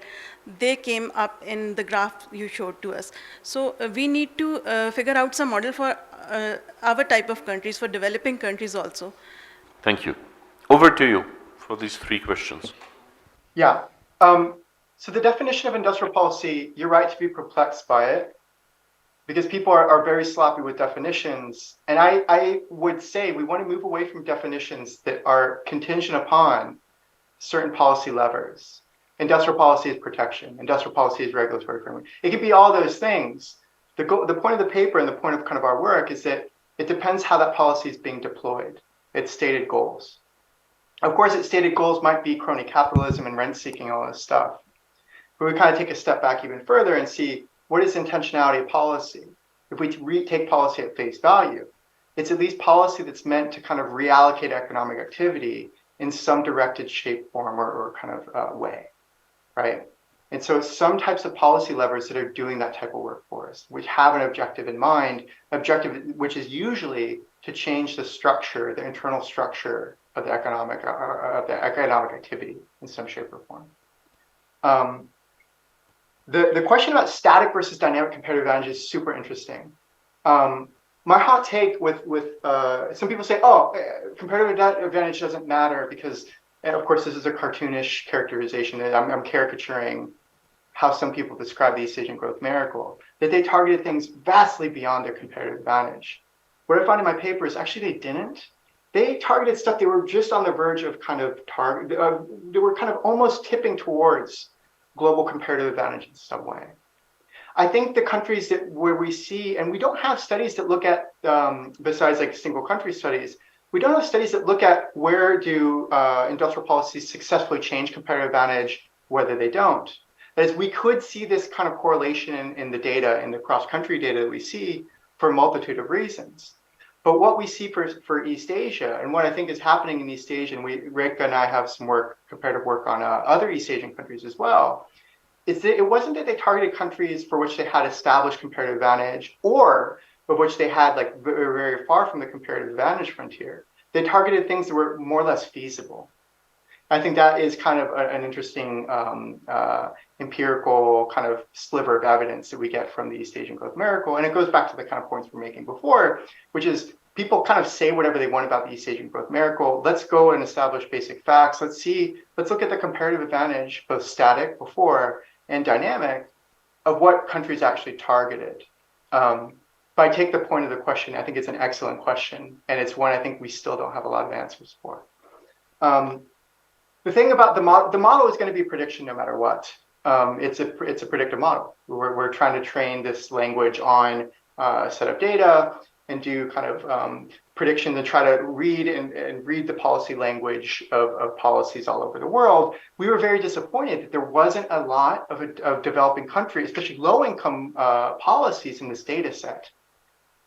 they came up in the graph you showed to us. So we need to figure out some model for our type of countries, for developing countries also. Thank you. Over to you for these 3 questions. Yeah. So the definition of industrial policy, you're right to be perplexed by it, because people are very sloppy with definitions. And I would say we want to move away from definitions that are contingent upon certain policy levers. Industrial policy is protection. Industrial policy is regulatory framework. It could be all those things. The point of the paper and the point of kind of our work is that it depends how that policy is being deployed. Its stated goals. Of course, its stated goals might be crony capitalism and rent seeking, all this stuff. But we kind of take a step back even further and see what is intentionality of policy. If we take policy at face value, it's at least policy that's meant to kind of reallocate economic activity in some directed shape, form, or kind of way, right? And so it's some types of policy levers that are doing that type of work for us, which have an objective in mind, which is usually to change the structure, the internal structure of the economic activity in some shape or form. The question about static versus dynamic comparative advantage is super interesting. My hot take with some people say, oh, comparative advantage doesn't matter because, and of course, this is a cartoonish characterization. I'm caricaturing how some people describe the East Asian growth miracle, that they targeted things vastly beyond their comparative advantage. What I found in my paper is actually they didn't. They targeted stuff they were just on the verge of kind of they were kind of almost tipping towards global comparative advantage in some way. I think the countries where we see, and we don't have studies that look at, besides like single country studies, we don't have studies that look at where do industrial policies successfully change comparative advantage, whether they don't. That is, we could see this kind of correlation in the data, in the cross-country data that we see for a multitude of reasons. But what we see for East Asia, and what I think is happening in East Asia, and Rekha and I have some comparative work on other East Asian countries as well, is that it wasn't that they targeted countries for which they had established comparative advantage or of which they had like very, very far from the comparative advantage frontier. They targeted things that were more or less feasible. I think that is kind of an interesting empirical kind of sliver of evidence that we get from the East Asian growth miracle. And it goes back to the kind of points we're making before, which is people kind of say whatever they want about the East Asian growth miracle. Let's go and establish basic facts. Let's look at the comparative advantage, both static before and dynamic, of what countries actually targeted. But I take the point of the question. I think it's an excellent question. And it's one I think we still don't have a lot of answers for. The thing about the model is going to be prediction no matter what. It's a predictive model. We're trying to train this language on a set of data and do kind of prediction to try to read and read the policy language of policies all over the world. We were very disappointed that there wasn't a lot of developing countries, especially low-income policies in this data set.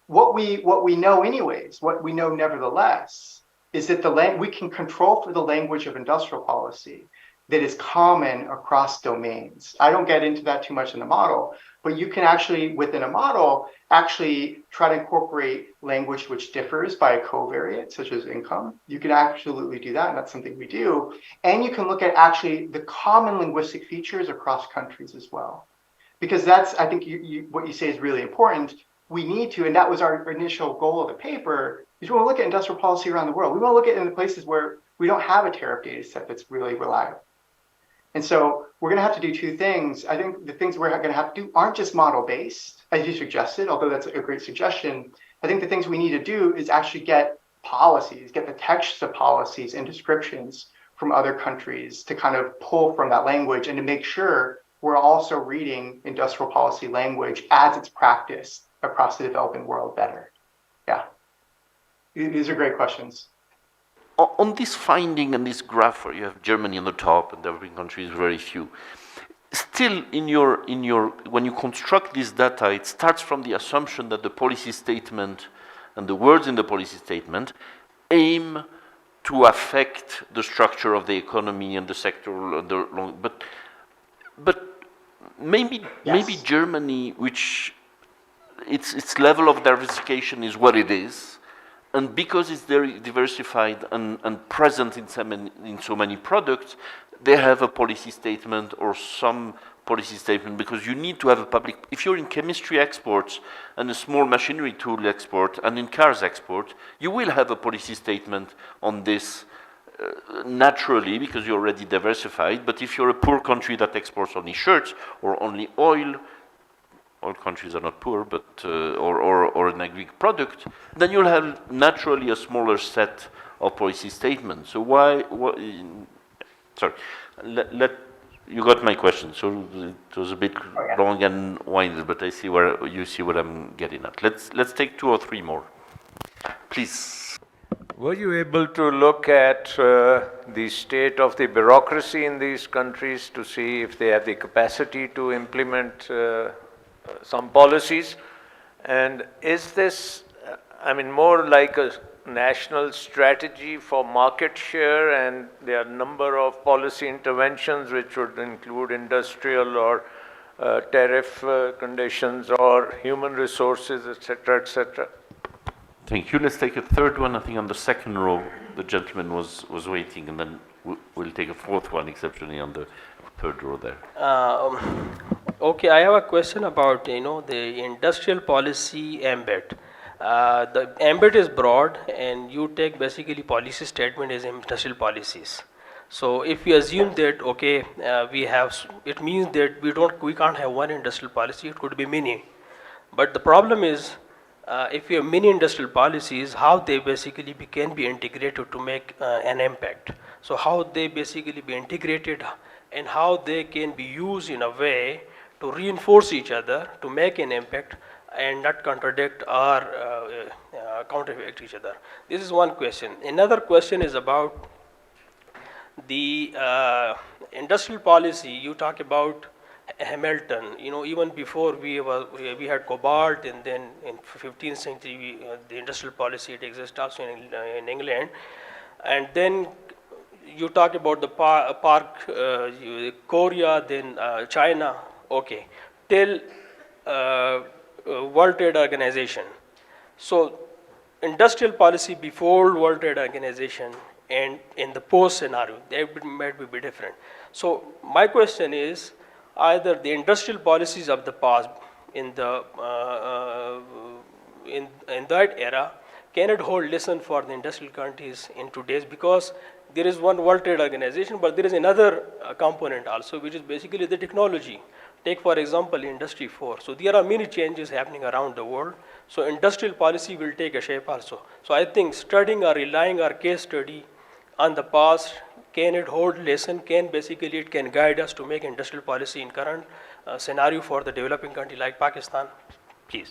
What we know anyways, what we know nevertheless, is that we can control for the language of industrial policy that is common across domains. I don't get into that too much in the model, but you can actually, within a model, actually try to incorporate language which differs by a covariate, such as income. You can absolutely do that, and that's something we do. And you can look at actually the common linguistic features across countries as well. Because that's, I think what you say is really important. We need to, and that was our initial goal of the paper, is we want to look at industrial policy around the world. We want to look at it in the places where we don't have a tariff data set that's really reliable. And so we're going to have to do 2 things. I think the things we're going to have to do aren't just model-based, as you suggested, although that's a great suggestion. I think the things we need to do is actually get policies, get the text of policies and descriptions from other countries to kind of pull from that language and to make sure we're also reading industrial policy language as it's practiced across the developing world better. Yeah. These are great questions. On this finding and this graph where you have Germany on the top and developing countries very few, still in your when you construct this data, it starts from the assumption that the policy statement and the words in the policy statement aim to affect the structure of the economy and the sector, but maybe Yes. Germany, which its level of diversification is what it is, and because it's very diversified and present in so many products, they have a policy statement or some policy statement, because you need to have a public, if you're in chemistry exports and a small machinery tool export and in cars export, you will have a policy statement on this naturally, because you're already diversified. But if you're a poor country that exports only shirts or only oil, all countries are not poor, but or an agri product, then you'll have naturally a smaller set of policy statements. So sorry, you got my question. So it was a bit long and winded, but I see where you see what I'm getting at. Let's take 2 or 3 more, please. Were you able to look at the state of the bureaucracy in these countries to see if they have the capacity to implement some policies? And is this, more like a national strategy for market share, and there are a number of policy interventions which would include industrial or tariff conditions or human resources, etc., etc.? Thank you. Let's take a third one. I think on the second row, the gentleman was waiting, and then we'll take a fourth one, exceptionally on the third row there. Okay, I have a question about the industrial policy ambit. The ambit is broad, and you take basically policy statement as industrial policies. So if we assume that we have, it means that we can't have one industrial policy. It could be many, but the problem is, if we have many industrial policies, how they basically can be integrated to make an impact. So how they basically be integrated, and how they can be used in a way to reinforce each other to make an impact and not contradict or counteract each other. This is one question. Another question is about the industrial policy. You talk about Hamilton. Even before we had cobalt, and then in 15th century the industrial policy, it exists also in England, and then you talk about the Korea, then China, till World Trade Organization. So industrial policy before World Trade Organization and in the post scenario, they might be different. So my question is, either the industrial policies of the past in that era cannot hold lesson for the industrial countries in today's, because there is one World Trade Organization, but there is another component also, which is basically the technology. Take for example Industry 4. So there are many changes happening around the world. So industrial policy will take a shape also. So I think studying or relying our case study on the past, can it hold lesson? It can guide us to make industrial policy in current scenario for the developing country like Pakistan? Please.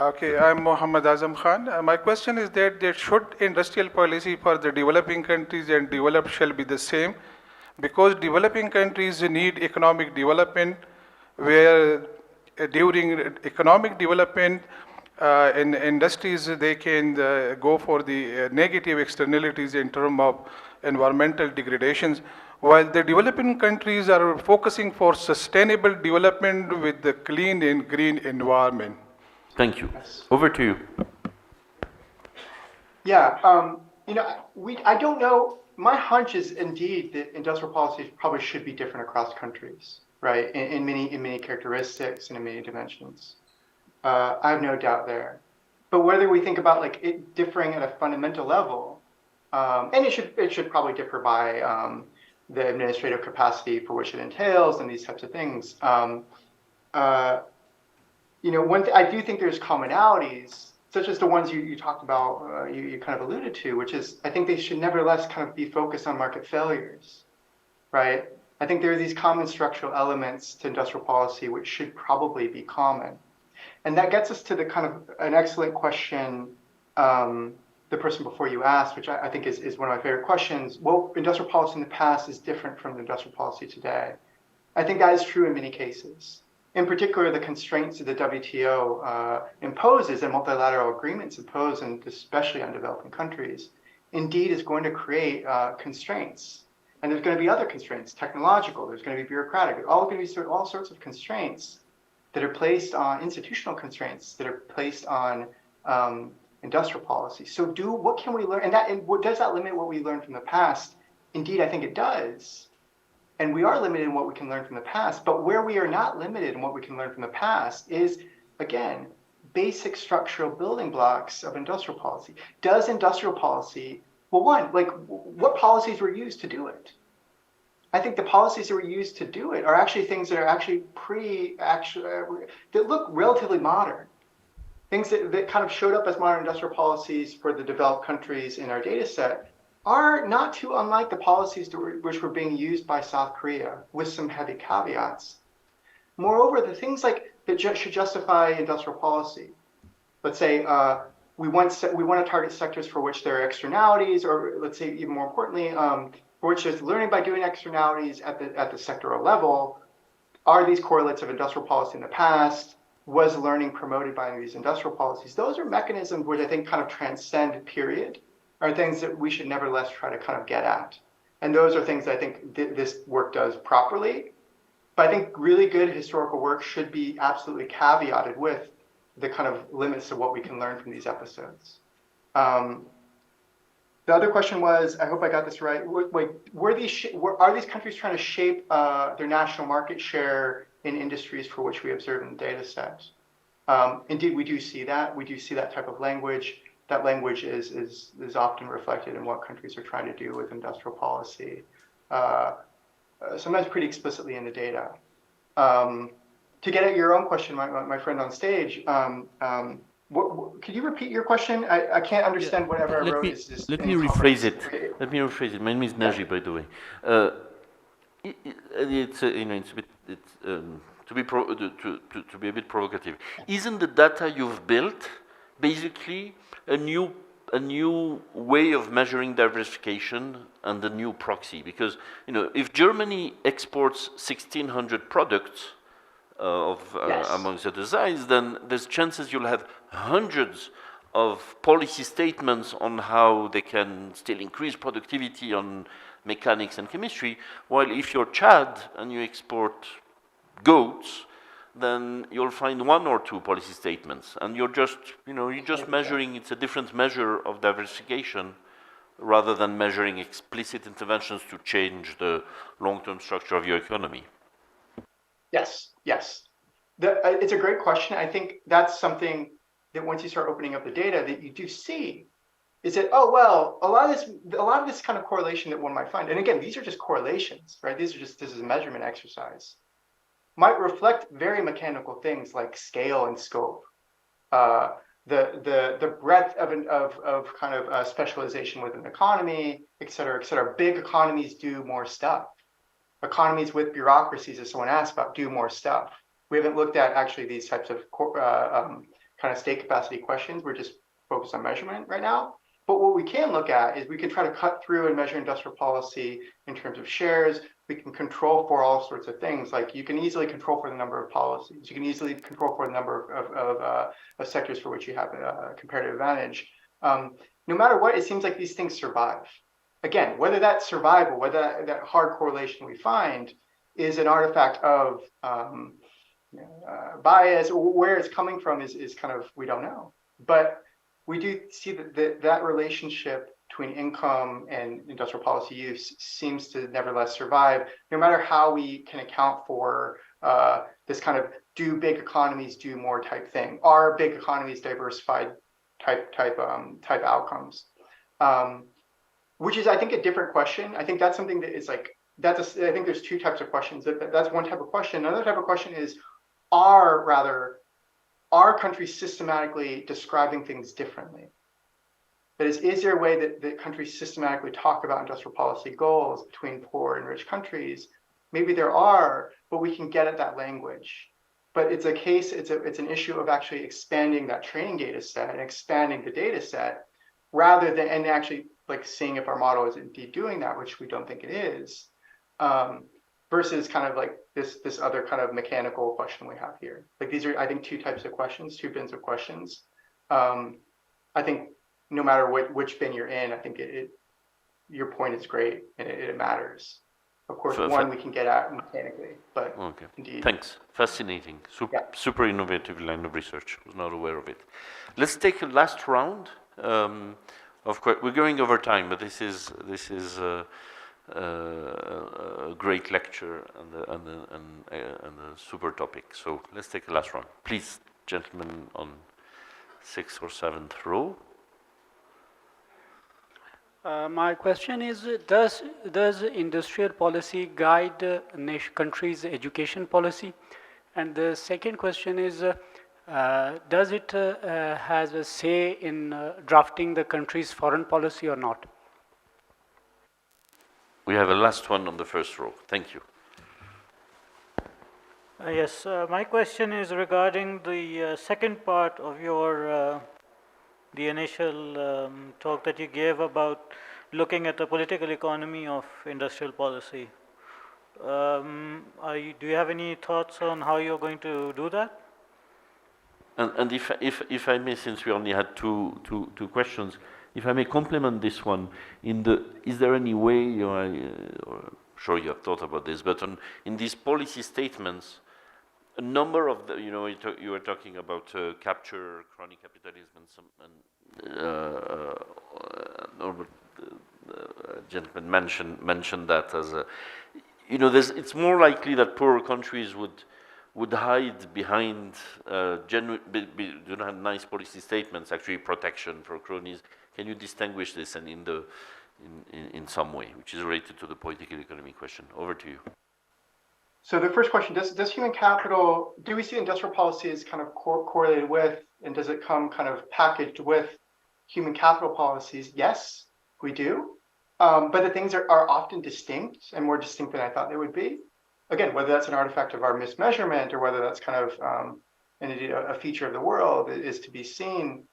Okay, I'm Mohammad Azam Khan. My question is that should industrial policy for the developing countries and developed shall be the same? Because developing countries need economic development, where during economic development in industries they can go for the negative externalities in terms of environmental degradations, while the developing countries are focusing for sustainable development with the clean and green environment. Thank you. Over to you. Yeah, I don't know. My hunch is indeed that industrial policies probably should be different across countries, right? In many characteristics and in many dimensions. I have no doubt there. But whether we think about like it differing at a fundamental level, and it should probably differ by the administrative capacity for which it entails and these types of things. I do think there's commonalities, such as the ones you talked about, you kind of alluded to, which is I think they should nevertheless kind of be focused on market failures, right? I think there are these common structural elements to industrial policy which should probably be common. And that gets us to the kind of an excellent question the person before you asked, which I think is one of my favorite questions. Well, industrial policy in the past is different from the industrial policy today. I think that is true in many cases. In particular, the constraints that the WTO imposes and multilateral agreements impose, and especially on developing countries, indeed is going to create constraints. And there's going to be other constraints, technological, there's going to be bureaucratic, all sorts of constraints that are placed on institutional constraints, that are placed on industrial policy. So what can we learn? And what does that limit what we learned from the past? Indeed, I think it does. And we are limited in what we can learn from the past, but where we are not limited in what we can learn from the past is, again, basic structural building blocks of industrial policy. Does industrial policy, well, one, like what policies were used to do it? I think the policies that were used to do it are actually things that are actually that look relatively modern. Things that kind of showed up as modern industrial policies for the developed countries in our data set are not too unlike the policies which were being used by South Korea, with some heavy caveats. Moreover, the things like that should justify industrial policy. Let's say we want to target sectors for which there are externalities, or let's say even more importantly, for which there's learning by doing externalities at the sectoral level. Are these correlates of industrial policy in the past? Was learning promoted by these industrial policies? Those are mechanisms which I think kind of transcend period, are things that we should nevertheless try to kind of get at. And those are things that I think this work does properly. But I think really good historical work should be absolutely caveated with the kind of limits of what we can learn from these episodes. The other question was, I hope I got this right. Wait, are these countries trying to shape their national market share in industries for which we observe in the data set? Indeed, we do see that. We do see that type of language. That language is often reflected in what countries are trying to do with industrial policy, sometimes pretty explicitly in the data. To get at your own question, my friend on stage, could you repeat your question? I can't understand whatever I wrote. Let me rephrase it. Let me rephrase it. My name is Najy, by the way. It's a bit to be a bit provocative. Isn't the data you've built basically a new way of measuring diversification and a new proxy? Because if Germany exports 1,600 products amongst the designs, then there's chances you'll have hundreds of policy statements on how they can still increase productivity on mechanics and chemistry, while if you're Chad and you export goats, then you'll find one or two policy statements, and you're just measuring. It's a different measure of diversification rather than measuring explicit interventions to change the long-term structure of your economy. Yes. It's a great question. I think that's something that once you start opening up the data that you do see is that, oh, well, a lot of this kind of correlation that one might find, and again, these are just correlations, right? This is a measurement exercise, might reflect very mechanical things like scale and scope, the breadth of kind of specialization within the economy, et cetera, et cetera. Big economies do more stuff. Economies with bureaucracies, as someone asked about, do more stuff. We haven't looked at actually these types of kind of state capacity questions. We're just focused on measurement right now. But what we can look at is we can try to cut through and measure industrial policy in terms of shares. We can control for all sorts of things. Like you can easily control for the number of policies. You can easily control for the number of sectors for which you have a comparative advantage. No matter what, it seems like these things survive. Again, whether that's survival, whether that hard correlation we find is an artifact of bias, or where it's coming from is kind of, we don't know. But we do see that relationship between income and industrial policy use seems to nevertheless survive, no matter how we can account for this kind of do big economies do more type thing. Are big economies diversified type outcomes? Which is, I think, a different question. I think that's something that is like, I think there's two types of questions. That's one type of question. Another type of question is, are countries systematically describing things differently? That is there a way that countries systematically talk about industrial policy goals between poor and rich countries? Maybe there are, but we can get at that language. But it's an issue of actually expanding that training data set and expanding the data set rather than, and actually like seeing if our model is indeed doing that, which we don't think it is, versus kind of like this other kind of mechanical question we have here. Like these are, I think, two types of questions, two bins of questions. I think no matter which bin you're in, I think your point is great and it matters. Of course, Fa- one fa- we can get at mechanically, but Okay, indeed. thanks. Fascinating. Yeah. Super innovative line of research. Was not aware of it. Let's take a last round. Of course, we're going over time, but this is a great lecture and a super topic. So let's take a last round. Please, gentlemen on 6th or 7th row. My question is, does industrial policy guide countries' education policy? And the second question is, does it has a say in drafting the country's foreign policy or not? We have a last one on the first row. Thank you. Yes, my question is regarding the second part of your the initial talk that you gave about looking at the political economy of industrial policy. Do you have any thoughts on how you're going to do that? And if I may, since we only had two questions, if I may complement this one, is there any way, or I'm sure you have thought about this, but in these policy statements, a number of the, you were talking about capture, chronic capitalism, Norbert, gentleman mentioned that as a, it's more likely that poorer countries would hide behind do not have nice policy statements, actually protection for cronies. Can you distinguish this and in some way, which is related to the political economy question? Over to you. So the first question, does human capital, do we see industrial policy as kind of correlated with, and does it come kind of packaged with human capital policies? Yes, we do. But the things are often distinct and more distinct than I thought they would be. Again, whether that's an artifact of our mismeasurement or whether that's kind of a feature of the world is to be seen.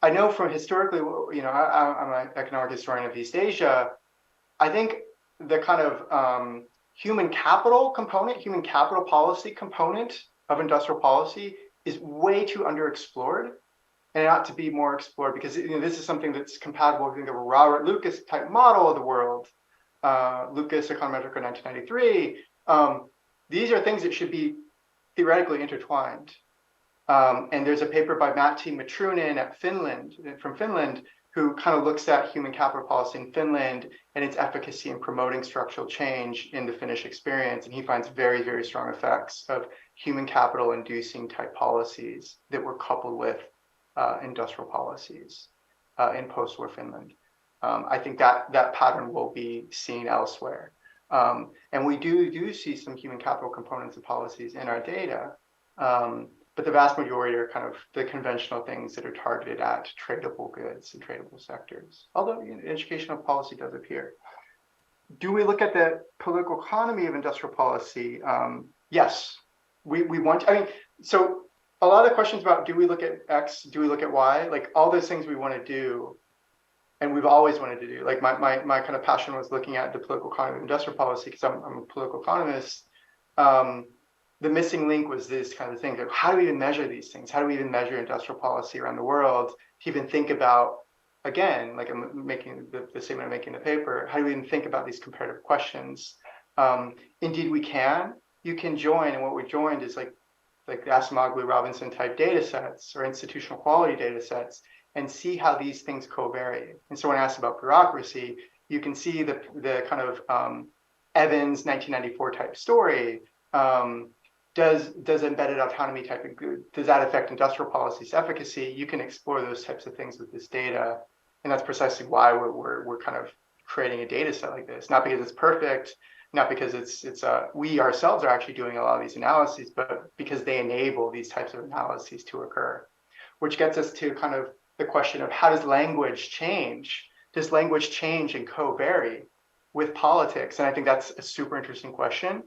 I know from historically, I'm an economic historian of East Asia. I think the kind of human capital component, human capital policy component of industrial policy is way too underexplored, and it ought to be more explored, because this is something that's compatible with the Robert Lucas type model of the world. Lucas Econometrica 1993. These are things that should be theoretically intertwined. And there's a paper by Matti Matrunen from Finland, who kind of looks at human capital policy in Finland and its efficacy in promoting structural change in the Finnish experience. And he finds very, very strong effects of human capital inducing type policies that were coupled with industrial policies in post-war Finland. I think that pattern will be seen elsewhere. And we do see some human capital components of policies in our data. But the vast majority are kind of the conventional things that are targeted at tradable goods and tradable sectors. Although educational policy does appear. Do we look at the political economy of industrial policy? Yes, we want. So a lot of questions about do we look at X, do we look at Y? Like all those things we want to do, and we've always wanted to do. Like my kind of passion was looking at the political economy of industrial policy because I'm a political economist. The missing link was this kind of thing. Like, how do we even measure these things? How do we even measure industrial policy around the world? To even think about, again, like I'm making the statement I'm making in the paper, how do we even think about these comparative questions? Indeed, we can. You can join, and what we joined is like the Acemoglu-Robinson type data sets or institutional quality data sets, and see how these things co-vary. And so when I asked about bureaucracy, you can see the kind of Evans 1994 type story. Does embedded autonomy type of good, does that affect industrial policy's efficacy? You can explore those types of things with this data. And that's precisely why we're kind of creating a data set like this. Not because it's perfect, not because we ourselves are actually doing a lot of these analyses, but because they enable these types of analyses to occur. Which gets us to kind of the question of how does language change? Does language change and co-vary with politics? And I think that's a super interesting question.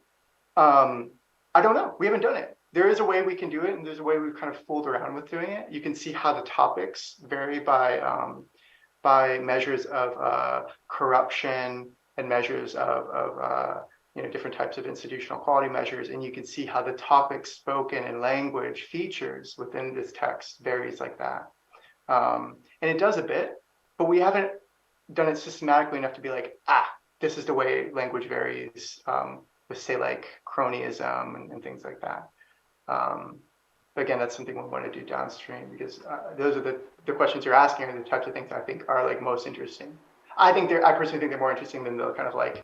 I don't know. We haven't done it. There is a way we can do it, and there's a way we've kind of fooled around with doing it. You can see how the topics vary by measures of corruption and measures of different types of institutional quality measures, and you can see how the topics spoken and language features within this text varies like that. And it does a bit, but we haven't done it systematically enough to be like, this is the way language varies with, say, like cronyism and things like that. Again, that's something we want to do downstream, because those are the questions you're asking are the types of things I think are like most interesting. I personally think they're more interesting than the kind of like,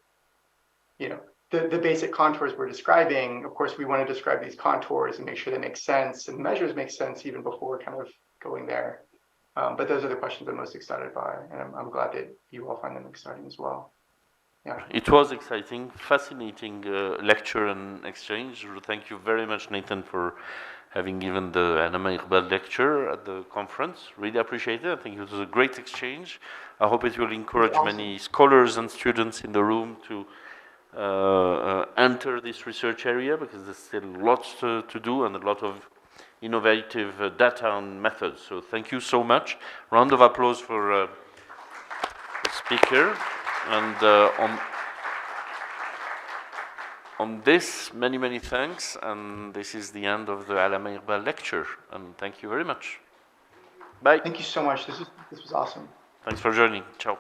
you know, the basic contours we're describing. Of course, we want to describe these contours and make sure they make sense and measures make sense even before kind of going there. But those are the questions I'm most excited by, and I'm glad that you all find them exciting as well. Yeah. It was exciting, fascinating lecture and exchange. Thank you very much, Nathan, for having given the Allama Iqbal lecture at the conference. Really appreciate it. I think it was a great exchange. I hope it will encourage many scholars and students in the room to enter this research area, because there's still lots to do and a lot of innovative data and methods. So thank you so much. Round of applause for the speaker. And on this, many, many thanks. And this is the end of the Allama Iqbal lecture. And thank you very much. Bye. Thank you so much. This was awesome. Thanks for joining. Ciao.